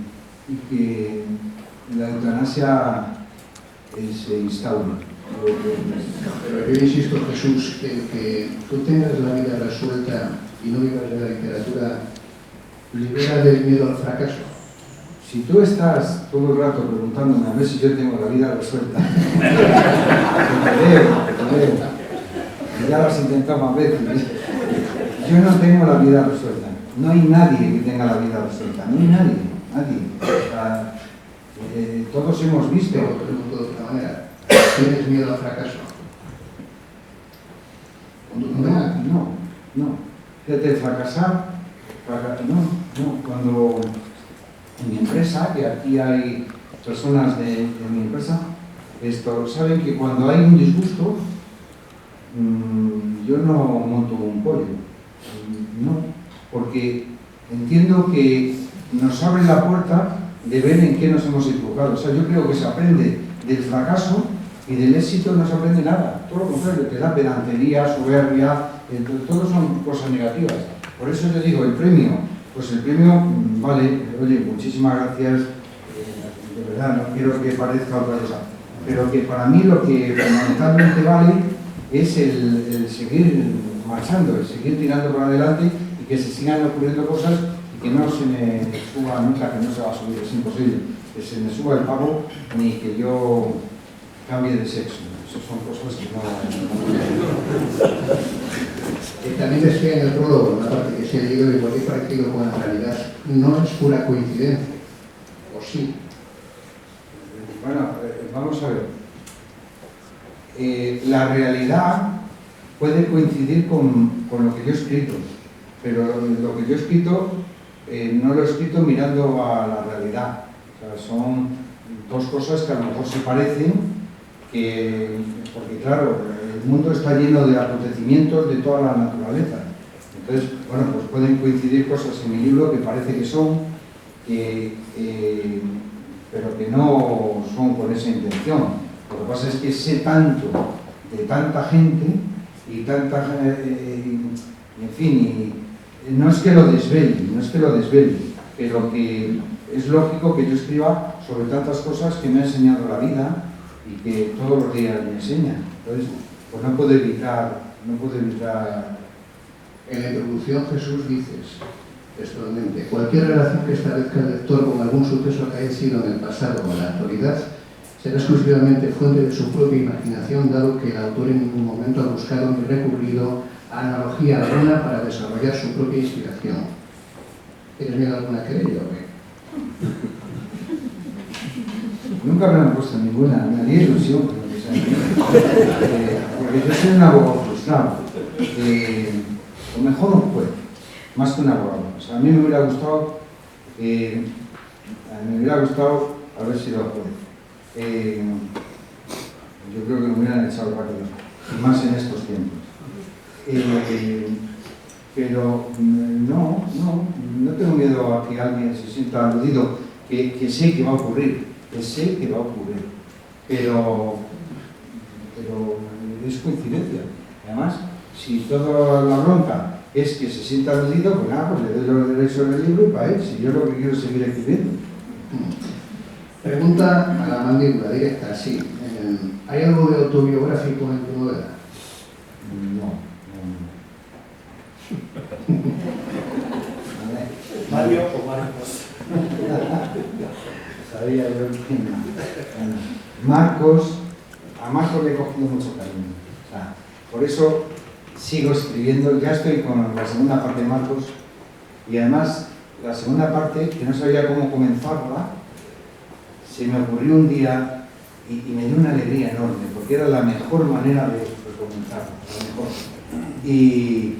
la eutanasia se instaure. Pero yo insisto, Jesús, que tú tengas la vida resuelta y no vivas de la literatura, libera del miedo al fracaso. Si tú estás todo el rato preguntándome a ver si yo tengo la vida resuelta, te veo, ya lo has intentado más veces, yo no tengo la vida resuelta, no hay nadie que tenga la vida resuelta, no hay nadie. O sea, todos hemos visto. Pero te pregunto de otra manera, ¿tienes miedo al fracaso? No. Fíjate, fracasar, no. Cuando en mi empresa, que aquí hay personas de mi empresa, saben que cuando hay un disgusto, yo no monto un pollo. No, porque entiendo que nos abre la puerta de ver en qué nos hemos equivocado. O sea, yo creo que se aprende del fracaso y del éxito no se aprende nada. Todo lo contrario, te da pedantería, soberbia, todo son cosas negativas. Por eso yo digo, el premio, vale, oye, muchísimas gracias, de verdad, no quiero que parezca otra cosa, pero que para mí lo que fundamentalmente vale es el seguir marchando, el seguir tirando por adelante y que se sigan ocurriendo cosas y que no se me suba nunca, que no se va a subir, es imposible, que se me suba el pago ni que yo cambie de sexo. Esas son cosas que no... También decía en el prólogo, una parte que se ha leído de cualquier parecido con la realidad, no es pura coincidencia, ¿o sí? Bueno, vamos a ver. La realidad puede coincidir con lo que yo he escrito, pero lo que yo he escrito no lo he escrito mirando a la realidad. O sea, son dos cosas que a lo mejor se parecen, porque claro, el mundo está lleno de acontecimientos de toda la naturaleza. Entonces, bueno, pues pueden coincidir cosas en mi libro que parece que son, pero que no son con esa intención. Lo que pasa es que sé tanto de tanta gente y tanta... en fin, y no es que lo desvele, pero que es lógico que yo escriba sobre tantas cosas que me ha enseñado la vida y que todos los días me enseña. Entonces, pues no puedo evitar... En la introducción Jesús dices, textualmente, cualquier relación que establezca el lector con algún suceso que haya sido en el pasado o en la actualidad será exclusivamente fuente de su propia imaginación, dado que el autor en ningún momento ha buscado ni recurrido a analogía alguna para desarrollar su propia inspiración. ¿Tienes miedo a alguna querella o qué? Nunca me han puesto ninguna, me haría ilusión, porque yo soy un abogado frustrado, o mejor un juez, más que un abogado. O sea, a mí me hubiera gustado haber sido juez. Yo creo que me hubieran echado rápido, y más en estos tiempos. Pero no tengo miedo a que alguien se sienta aludido, que sé que va a ocurrir, pero es coincidencia. Además, si toda la bronca es que se sienta aludido, pues nada, pues le doy los derechos del libro y para él, si yo lo que quiero es seguir escribiendo. Pregunta a la mandíbula directa, sí. ¿Hay algo de autobiográfico en tu novela? No. Mario o Marcos. Sabía yo que Marcos, a Marcos le he cogido mucho cariño. O sea, por eso sigo escribiendo, ya estoy con la segunda parte de Marcos, y además la segunda parte, que no sabía cómo comenzarla, se me ocurrió un día y me dio una alegría enorme, porque era la mejor manera de comenzarla, la mejor. Y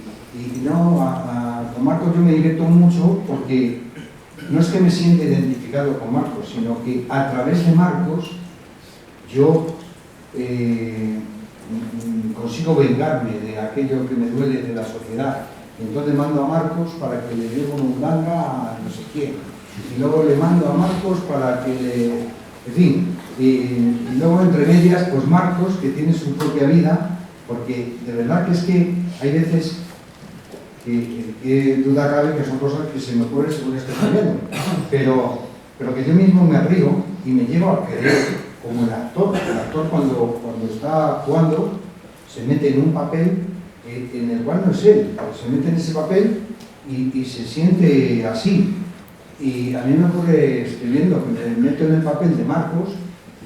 con Marcos yo me divierto mucho porque no es que me sienta identificado con Marcos, sino que a través de Marcos yo consigo vengarme de aquello que me duele de la sociedad. Entonces mando a Marcos para que le dé una mundanga a no sé quién. Y luego le mando a Marcos para que le... En fin, y luego entre medias, pues Marcos, que tiene su propia vida, porque de verdad que es que hay veces que duda cabe que son cosas que se me ocurren según estoy escribiendo, pero que yo mismo me río y me llevo a querer como el actor. El actor cuando está actuando se mete en un papel en el cual no es él, se mete en ese papel y se siente así. Y a mí me ocurre escribiendo que me meto en el papel de Marcos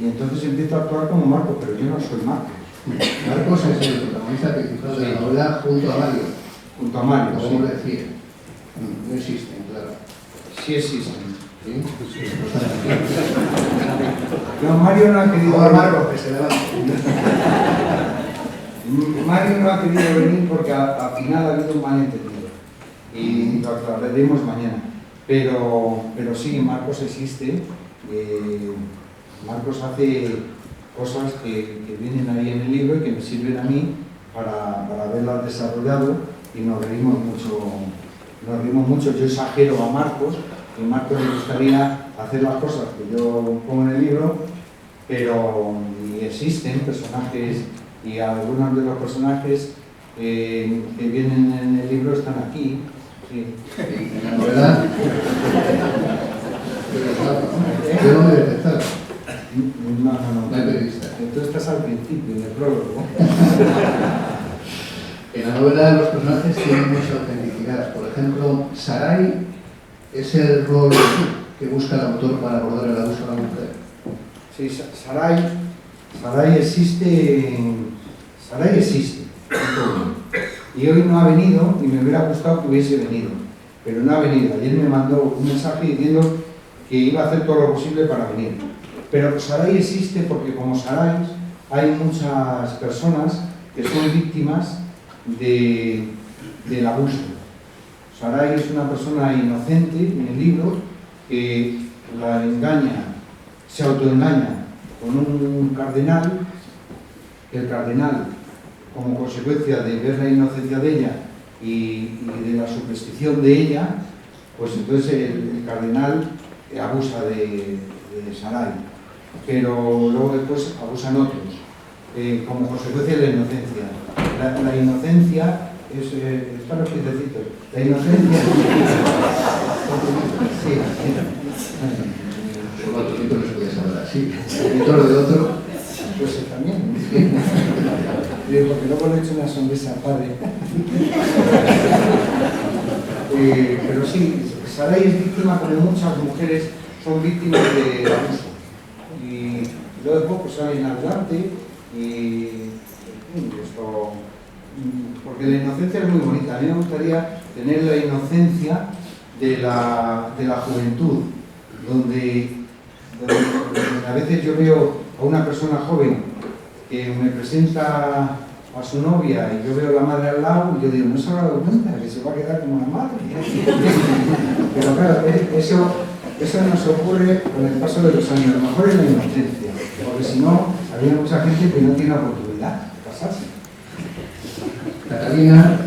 y entonces empiezo a actuar como Marcos, pero yo no soy Marcos. Marcos es el protagonista principal de la novela junto a Mario. Junto a Mario, sí. ¿Cómo decir? No existen, claro. Sí existen. ¿Sí? No, Mario no ha querido Ahora venir. Marcos, que se levante. Mario no ha querido venir porque al final ha habido un malentendido y lo aclararemos mañana. Pero sí, Marcos existe. Marcos hace cosas que vienen ahí en el libro y que me sirven a mí para haberlas desarrollado y nos reímos mucho. Yo exagero a Marcos, y a Marcos le gustaría hacer las cosas que yo pongo en el libro, pero y existen personajes y algunos de los personajes que vienen en el libro están aquí. Sí. En la novela... Yo no me he detectado. No hay periodista. Tú estás al principio del prólogo. En la novela los personajes tienen mucha autenticidad. Por ejemplo, Sarai es el rol que busca el autor para abordar el abuso a la mujer. Sí, Sarai existe. Sarai existe. Y hoy no ha venido y me hubiera gustado que hubiese venido. Pero no ha venido. Ayer me mandó un mensaje diciendo que iba a hacer todo lo posible para venir. Pero Sarai existe porque como Sarai hay muchas personas que son víctimas del abuso. Sarai es una persona inocente en el libro que la engaña, se autoengaña con un cardenal. El cardenal, como consecuencia de ver la inocencia de ella y de la superstición de ella, pues entonces el cardenal abusa de Sarai, pero luego después abusan otros, como consecuencia de la inocencia. La inocencia es... están los piececitos. La inocencia... Sí. Por otro tipo no se puede saber así. Y todo lo de otro... Pues también. Porque luego le he hecho una sonrisa al padre. Pero sí, Sarai es víctima, como muchas mujeres son víctimas de abuso. Y luego después pues salen adelante y en fin, esto, porque la inocencia es muy bonita. A mí me gustaría tener la inocencia de la juventud, donde a veces yo veo a una persona joven que me presenta a su novia y yo veo a la madre al lado y yo digo, no se habrá dado cuenta que se va a quedar como la madre. Pero claro, eso nos ocurre con el paso de los años, a lo mejor es la inocencia, porque si no, había mucha gente que no tiene oportunidad de casarse. Catalina,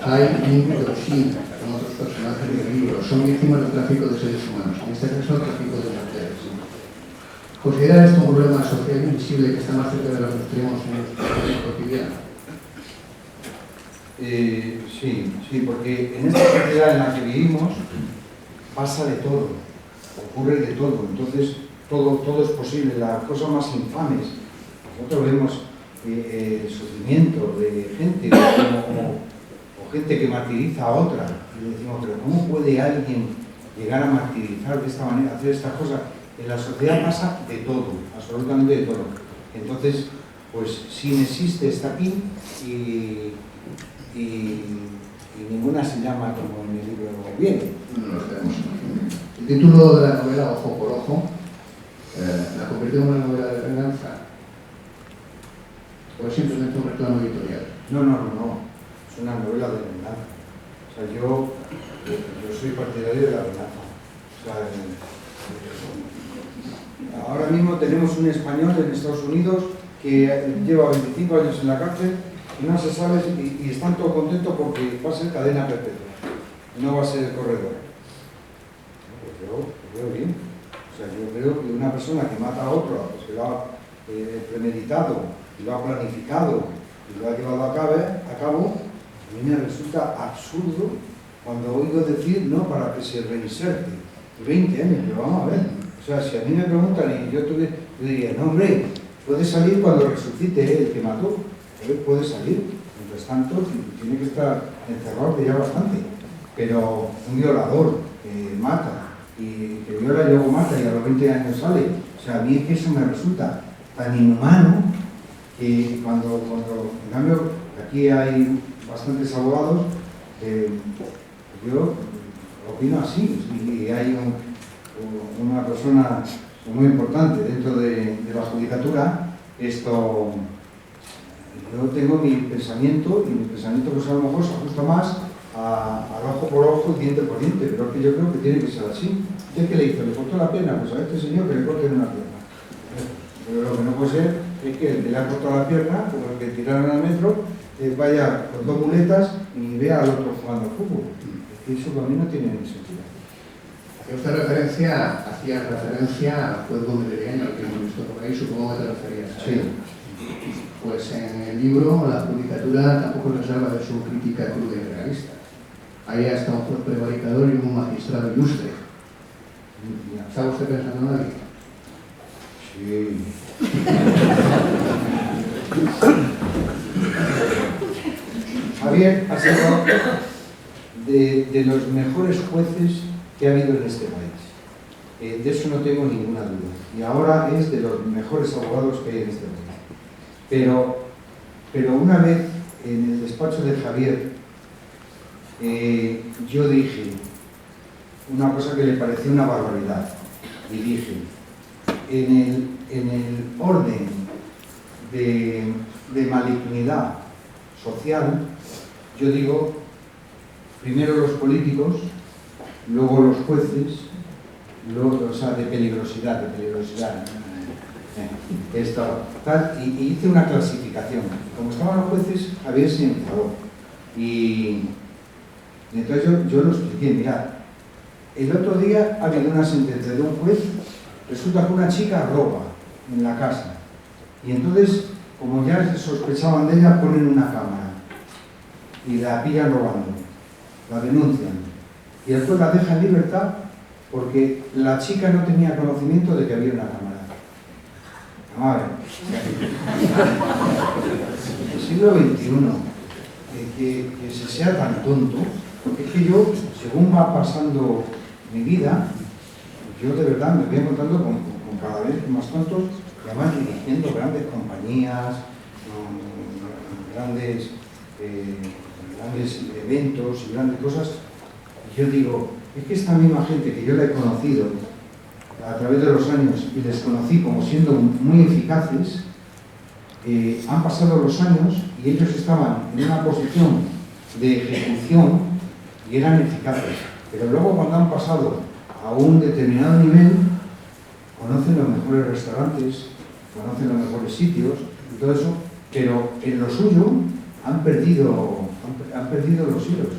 Hay y Rosina, como otros personajes del libro, son víctimas del tráfico de seres humanos, en este caso el tráfico de mujeres. ¿Considera esto un problema social invisible que está más cerca de lo que tenemos en el cotidiano? Sí, porque en esta sociedad en la que vivimos pasa de todo, ocurre de todo, entonces todo es posible, las cosas más infames. Nosotros vemos el sufrimiento de gente o gente que martiriza a otra y decimos, pero ¿cómo puede alguien llegar a martirizar de esta manera, hacer estas cosas? En la sociedad pasa de todo, absolutamente de todo. Entonces, pues sin existe está aquí y ninguna se llama como en el libro viene. No lo sabemos. El título de la novela, Ojo por Ojo, ¿la convirtió en una novela de venganza? ¿O es simplemente un reclamo editorial? No. Es una novela de venganza. O sea, yo soy partidario de la venganza. O sea, ahora mismo tenemos un español en Estados Unidos que lleva 25 años en la cárcel y no se sabe y están todos contentos porque va a ser cadena perpetua. No va a ser corredor. Pues yo veo bien. O sea, yo creo que una persona que mata a otro, pues que lo ha premeditado y lo ha planificado y lo ha llevado a cabo, a mí me resulta absurdo cuando oigo decir, no, para que se reinserte. 20 años, pero vamos a ver. O sea, si a mí me preguntan y yo diría, no, hombre, puede salir cuando resucite el que mató. Puede salir. Mientras tanto, tiene que estar encerrado, que ya bastante. Pero un violador que mata y que viola y luego mata y a los 20 años sale. O sea, a mí es que eso me resulta tan inhumano que cuando en cambio, aquí hay bastantes abogados, yo opino así. Y hay una persona muy importante dentro de la judicatura. Yo tengo mi pensamiento, y mi pensamiento pues a lo mejor se ajusta más al ojo por ojo y diente por diente, pero es que yo creo que tiene que ser así. ¿Qué le hizo? ¿Le cortó la pierna? Pues a este señor que le corten una pierna. Pero lo que no puede ser es que el que le ha cortado la pierna, como el que tiraron al metro, vaya con 2 muletas y vea al otro jugando al fútbol. Es que eso para mí no tiene ni sentido. Hacía referencia al juez bolivariano al que hemos visto por ahí, supongo que te referías a él. Sí. Pues en el libro la judicatura tampoco reserva de su crítica cruda y realista. Ahí hasta un juez prevaricador y un magistrado ilustre. ¿Está usted pensando en alguien? Sí. Javier ha sido de los mejores jueces que ha habido en este país. De eso no tengo ninguna duda. Y ahora es de los mejores abogados que hay en este país. Pero una vez en el despacho de Javier, yo dije una cosa que le pareció una barbaridad. Y dije, en el orden de malignidad social, yo digo, primero los políticos, luego los jueces, luego, o sea, de peligrosidad. Esto, tal, y hice una clasificación. Como estaban los jueces, Javier se enfadó. Y entonces yo lo expliqué, mirad, el otro día ha habido una sentencia de un juez, resulta que una chica roba en la casa. Y entonces, como ya sospechaban de ella, ponen una cámara y la pillan robando, la denuncian. Y el juez la deja en libertad porque la chica no tenía conocimiento de que había una cámara. A ver, el siglo XXI, que se sea tan tonto, porque es que yo, según va pasando mi vida, yo de verdad me voy encontrando con cada vez más tontos, y además dirigiendo grandes compañías, grandes eventos y grandes cosas. Y yo digo, es que esta misma gente que yo la he conocido a través de los años y les conocí como siendo muy eficaces, han pasado los años y ellos estaban en una posición de ejecución y eran eficaces. Pero luego, cuando han pasado a un determinado nivel, conocen los mejores restaurantes, conocen los mejores sitios y todo eso, pero en lo suyo han perdido los hilos,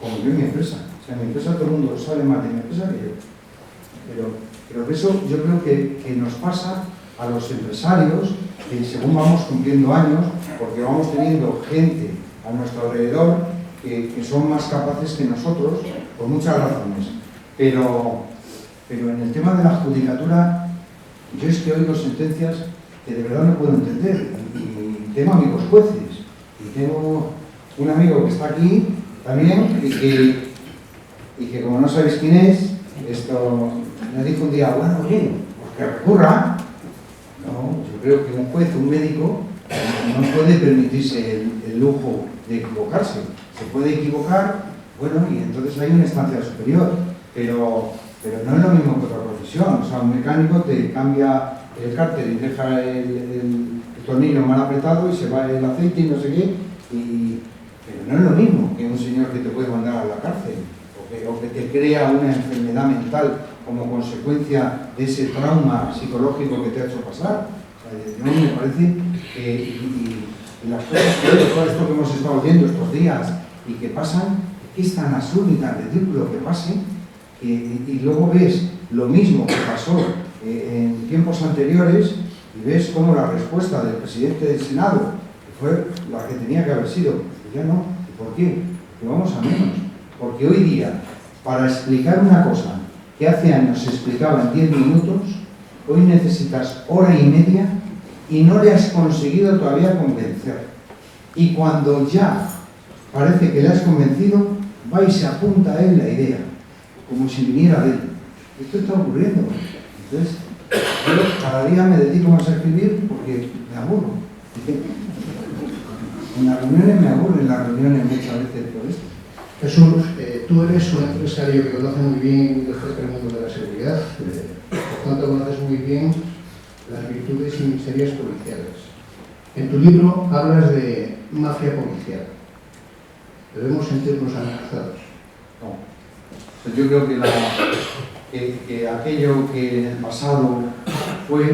como yo en mi empresa. O sea, en mi empresa todo el mundo sabe más de mi empresa que yo. Pero eso yo creo que nos pasa a los empresarios, que según vamos cumpliendo años, porque vamos teniendo gente a nuestro alrededor que son más capaces que nosotros, por muchas razones. Pero en el tema de la judicatura, yo es que oigo sentencias que de verdad no puedo entender. Y tengo amigos jueces, y tengo un amigo que está aquí también, y que como no sabéis quién es, esto me dijo un día, bueno, oye, pues que recurra. No, yo creo que un juez, un médico, no puede permitirse el lujo de equivocarse. Se puede equivocar, bueno, y entonces hay una instancia superior, pero no es lo mismo que otra profesión. O sea, un mecánico te cambia el cárter y deja el tornillo mal apretado y se va el aceite y no sé qué, pero no es lo mismo que un señor que te puede mandar a la cárcel o que te crea una enfermedad mental como consecuencia de ese trauma psicológico que te ha hecho pasar. O sea, a mí me parece que y las cosas todo esto que hemos estado oyendo estos días y que pasan, que es tan absurdo y tan ridículo que pase, y luego ves lo mismo que pasó en tiempos anteriores y ves cómo la respuesta del presidente del Senado fue la que tenía que haber sido. Y ya no. ¿Y por qué? Porque vamos a menos. Porque hoy día, para explicar una cosa que hace años se explicaba en 10 minutos, hoy necesitas hora y media y no le has conseguido todavía convencer. Y cuando ya parece que le has convencido, va y se apunta a él la idea, como si viniera de él. Esto está ocurriendo. Entonces, yo cada día me dedico más a escribir porque me aburro. En las reuniones me aburro, en las reuniones muchas veces por esto. Jesús, tú eres un empresario que conoce muy bien el mundo de la seguridad, por tanto conoces muy bien las virtudes y miserias policiales. En tu libro hablas de mafia policial. ¿Debemos sentirnos amenazados? No. Pues yo creo que aquello que en el pasado fue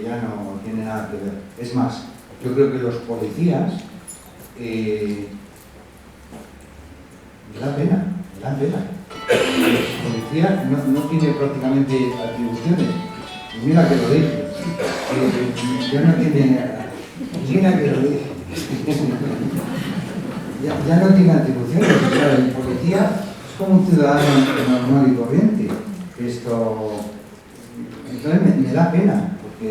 ya no tiene nada que ver. Es más, yo creo que los policías me da pena. El policía no tiene prácticamente atribuciones. Y mira que lo dije. Ya no tiene... Mira que lo dije. Ya no tiene atribuciones. O sea, el policía es como un ciudadano normal y corriente. Entonces me da pena, porque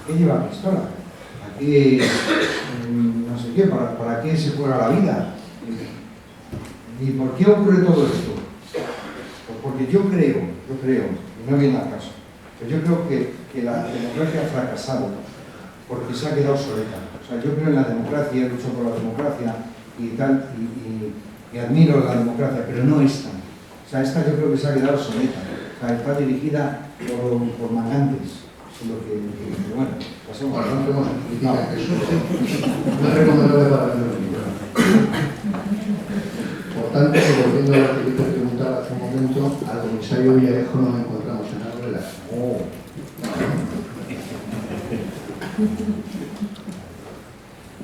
¿qué lleva pistola? Aquí, no sé qué, ¿para qué se juega la vida? ¿Y por qué ocurre todo esto? Pues porque yo creo, y no viene al caso, pero yo creo que la democracia ha fracasado porque se ha quedado obsoleta. O sea, yo creo en la democracia, lucho por la democracia y tal, y admiro la democracia, pero no esta. O sea, esta yo creo que se ha quedado obsoleta. O sea, está dirigida por mangantes. Bueno, pasemos a Bueno, no podemos criticar a Jesús. No es recomendable para el libro. Por tanto, volviendo a lo que yo te preguntaba hace un momento, al comisario Villarejo no lo encontramos en la novela.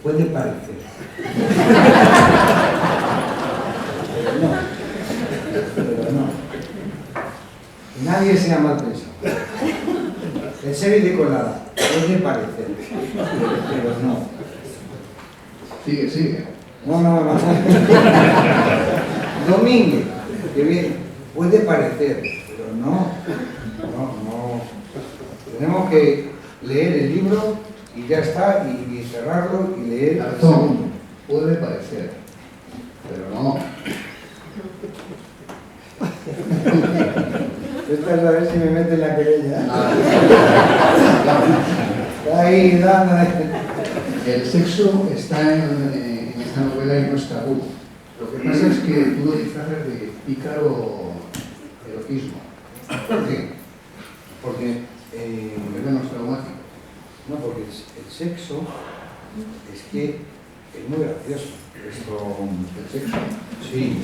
Puede parecer. Pero no. Nadie sea mal pensado. En serio y de colada. Puede parecer. Pero no. Sigue. No. Domínguez, que bien, puede parecer, pero no. Tenemos que leer el libro y ya está, y cerrarlo y leer el segundo. Puede parecer, pero no. Esta es a ver si me mete en la querella. Está ahí dándole. El sexo está en esta novela y no es tabú. Lo que pasa es que tú lo disfrazas de pícaro erotismo. ¿Por qué? Porque, Es menos traumático. no, porque el sexo es que es muy gracioso. Esto, El sexo. sí.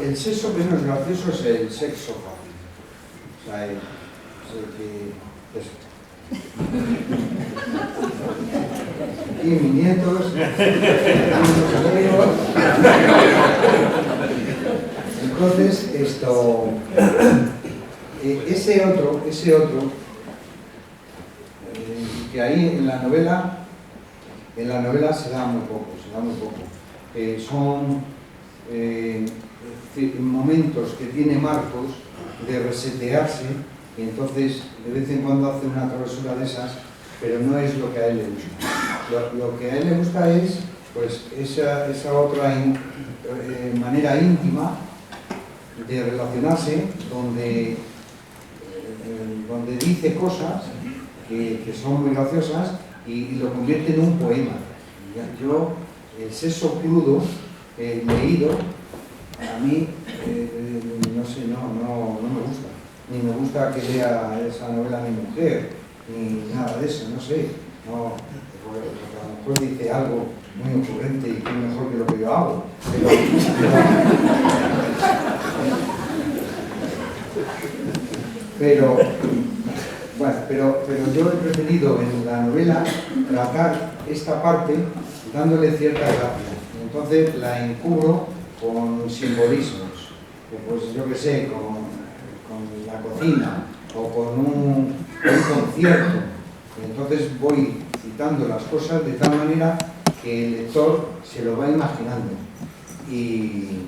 El sexo que no es gracioso es el sexo fácil. O sea, el que... Eso. Y mis nietos, entonces esto, ese otro, que ahí en la novela se da muy poco, son momentos que tiene Marcos de resetearse, y entonces de vez en cuando hace una travesura de esas, pero no es lo que a él le gusta. Lo que a él le gusta es pues esa otra manera íntima de relacionarse, donde dice cosas que son muy graciosas y lo convierte en un poema. Yo, el sexo crudo, leído, a mí, no sé, no me gusta. Ni me gusta que lea esa novela mi mujer, ni nada de eso, no sé. No, porque a lo mejor dice algo muy ocurrente y que es mejor que lo que yo hago. Pero yo he preferido en la novela tratar esta parte dándole cierta gracia. Entonces la encubro con simbolismos, pues yo qué sé, con la cocina o con un concierto. Entonces voy citando las cosas de tal manera que el lector se lo va imaginando. Y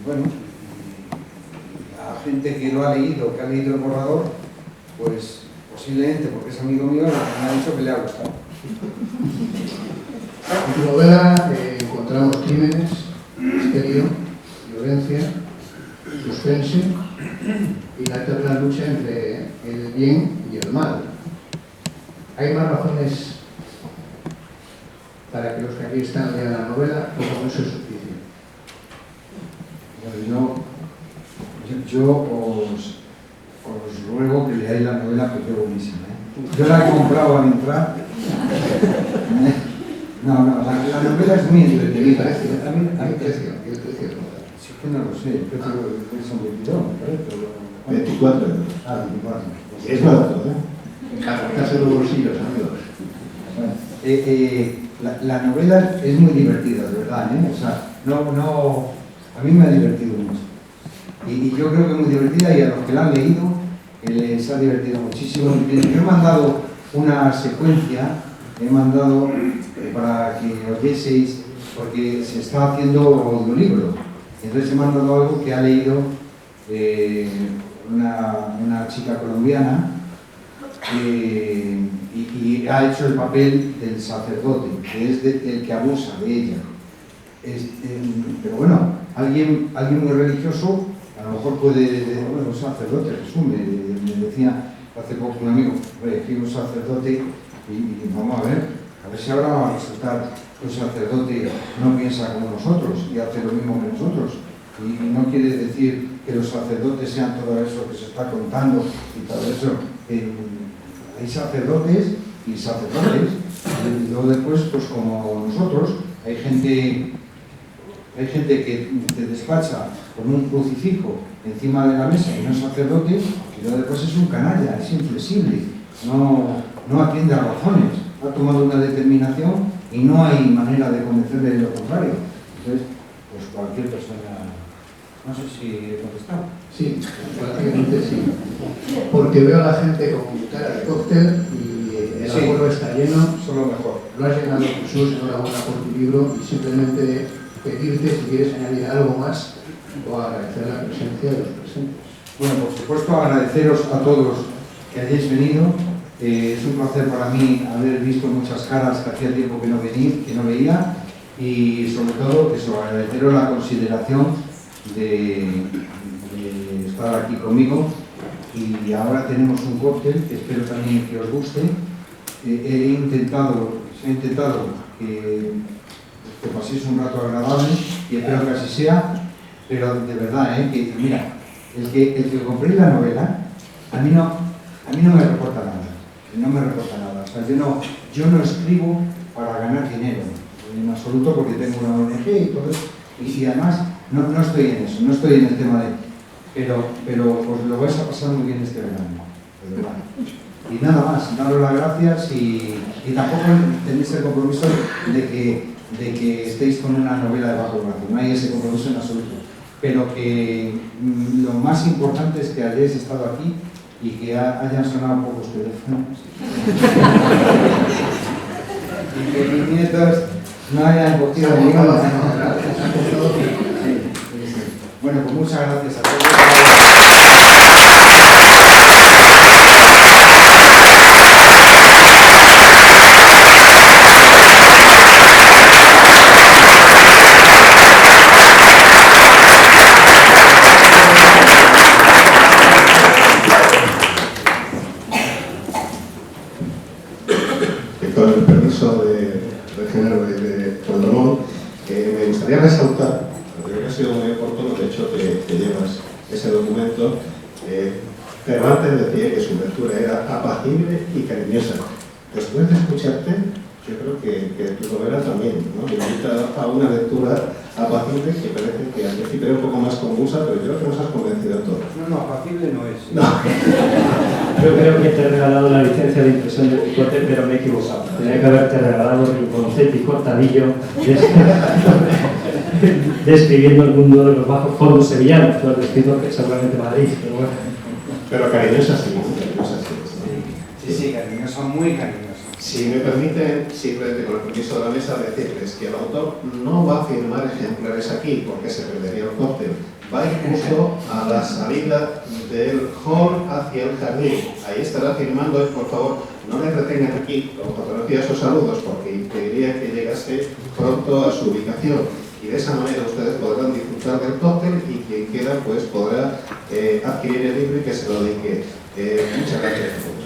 bueno, la gente que lo ha leído, que ha leído el borrador, pues posiblemente porque es amigo mío, me ha dicho que le ha gustado. En tu novela encontramos crímenes, misterio, violencia, suspense y la eterna lucha entre el bien y el mal. ¿Hay más razones para que los que aquí están lean la novela o con eso es suficiente? Yo os ruego que leáis la novela porque es buenísima. Yo la he comprado al entrar. No, la novela es muy entretenida. ¿Qué precio? Sí que no lo sé, el precio son 22, pero... 24 euros. 24. Es barato, ¿eh? Gastarse los bolsillos, amigos. La novela es muy divertida, de verdad, ¿eh? O sea, a mí me ha divertido mucho. Y yo creo que es muy divertida y a los que la han leído les ha divertido muchísimo. Yo he mandado una secuencia, para que oyeseis, porque se está haciendo audiolibro. Entonces he mandado algo que ha leído una chica colombiana y ha hecho el papel del sacerdote, que es el que abusa de ella. Pero bueno, alguien muy religioso a lo mejor puede, un sacerdote, resume, me decía hace poco un amigo, que un sacerdote, y vamos a ver si ahora va a resultar que un sacerdote no piensa como nosotros y hace lo mismo que nosotros. Y no quiere decir que los sacerdotes sean todo eso que se está contando y todo eso. Hay sacerdotes y sacerdotes, y luego después, pues como nosotros, hay gente que te despacha con un crucifijo encima de la mesa y no es sacerdote, y luego después es un canalla, es inflexible, no atiende a razones, ha tomado una determinación y no hay manera de convencerle de lo contrario. Entonces, pues cualquier persona, no sé si he contestado. Sí, prácticamente sí. Porque veo a la gente con cara de cóctel y el abuelo está lleno. Solo mejor. Lo has llenado, Jesús, enhorabuena por tu libro, y simplemente pedirte si quieres añadir algo más o agradecer la presencia de los presentes. Bueno, por supuesto, agradeceros a todos que hayáis venido. Es un placer para mí haber visto muchas caras que hacía tiempo que no veía, y sobre todo eso, agradeceros la consideración de estar aquí conmigo. Y ahora tenemos un cóctel que espero también que os guste. Se ha intentado que paséis un rato agradable y espero que así sea, pero de verdad, que mira, el que compréis la novela, a mí no me reporta nada, o sea, yo no escribo para ganar dinero, en absoluto, porque tengo una ONG y todo eso, y además no estoy en eso, no estoy en el tema pero pues lo vais a pasar muy bien este verano, de verdad. Y nada más, daros las gracias y tampoco tenéis el compromiso de que estéis con una novela debajo del brazo, no hay ese compromiso en absoluto, pero que lo más importante es que hayáis estado aquí y que hayan sonado pocos teléfonos y que mis nietos no hayan cogido ninguna. Bueno, pues muchas gracias a todos. Con el permiso del género de Juan Ramón, me gustaría resaltar, creo que ha sido muy oportuno, de hecho, que llevas ese documento. Cervantes decía que su lectura era apacible y cariñosa. Después de escucharte, yo creo que tu novela también, ¿no? Me invita a una lectura apacible que parece que al principio era un poco más confusa, pero yo creo que nos has convencido a todos. No, apacible no es. No. Yo creo que te he regalado la licencia de impresión del Quijote, pero me he equivocado. Tenía que haberte regalado el Rinconcete y Cortadillo describiendo el mundo de los bajos fondos sevillanos. Tú has descrito que seguramente Madrid, pero bueno. Pero cariñosa sí, cariñosa sí. Sí, cariñosa, muy cariñosa. Si me permiten, simplemente con el permiso de la mesa, decirles que el autor no va a firmar ejemplares aquí porque se perdería el cóctel. Va incluso a la salida del hall hacia el jardín. Ahí estará firmando. Por favor, no le retengan aquí con fotografías o saludos porque impediría que llegase pronto a su ubicación. Y de esa manera ustedes podrán disfrutar del cóctel y quien quiera pues podrá adquirir el libro y que se lo dedique. Muchas gracias.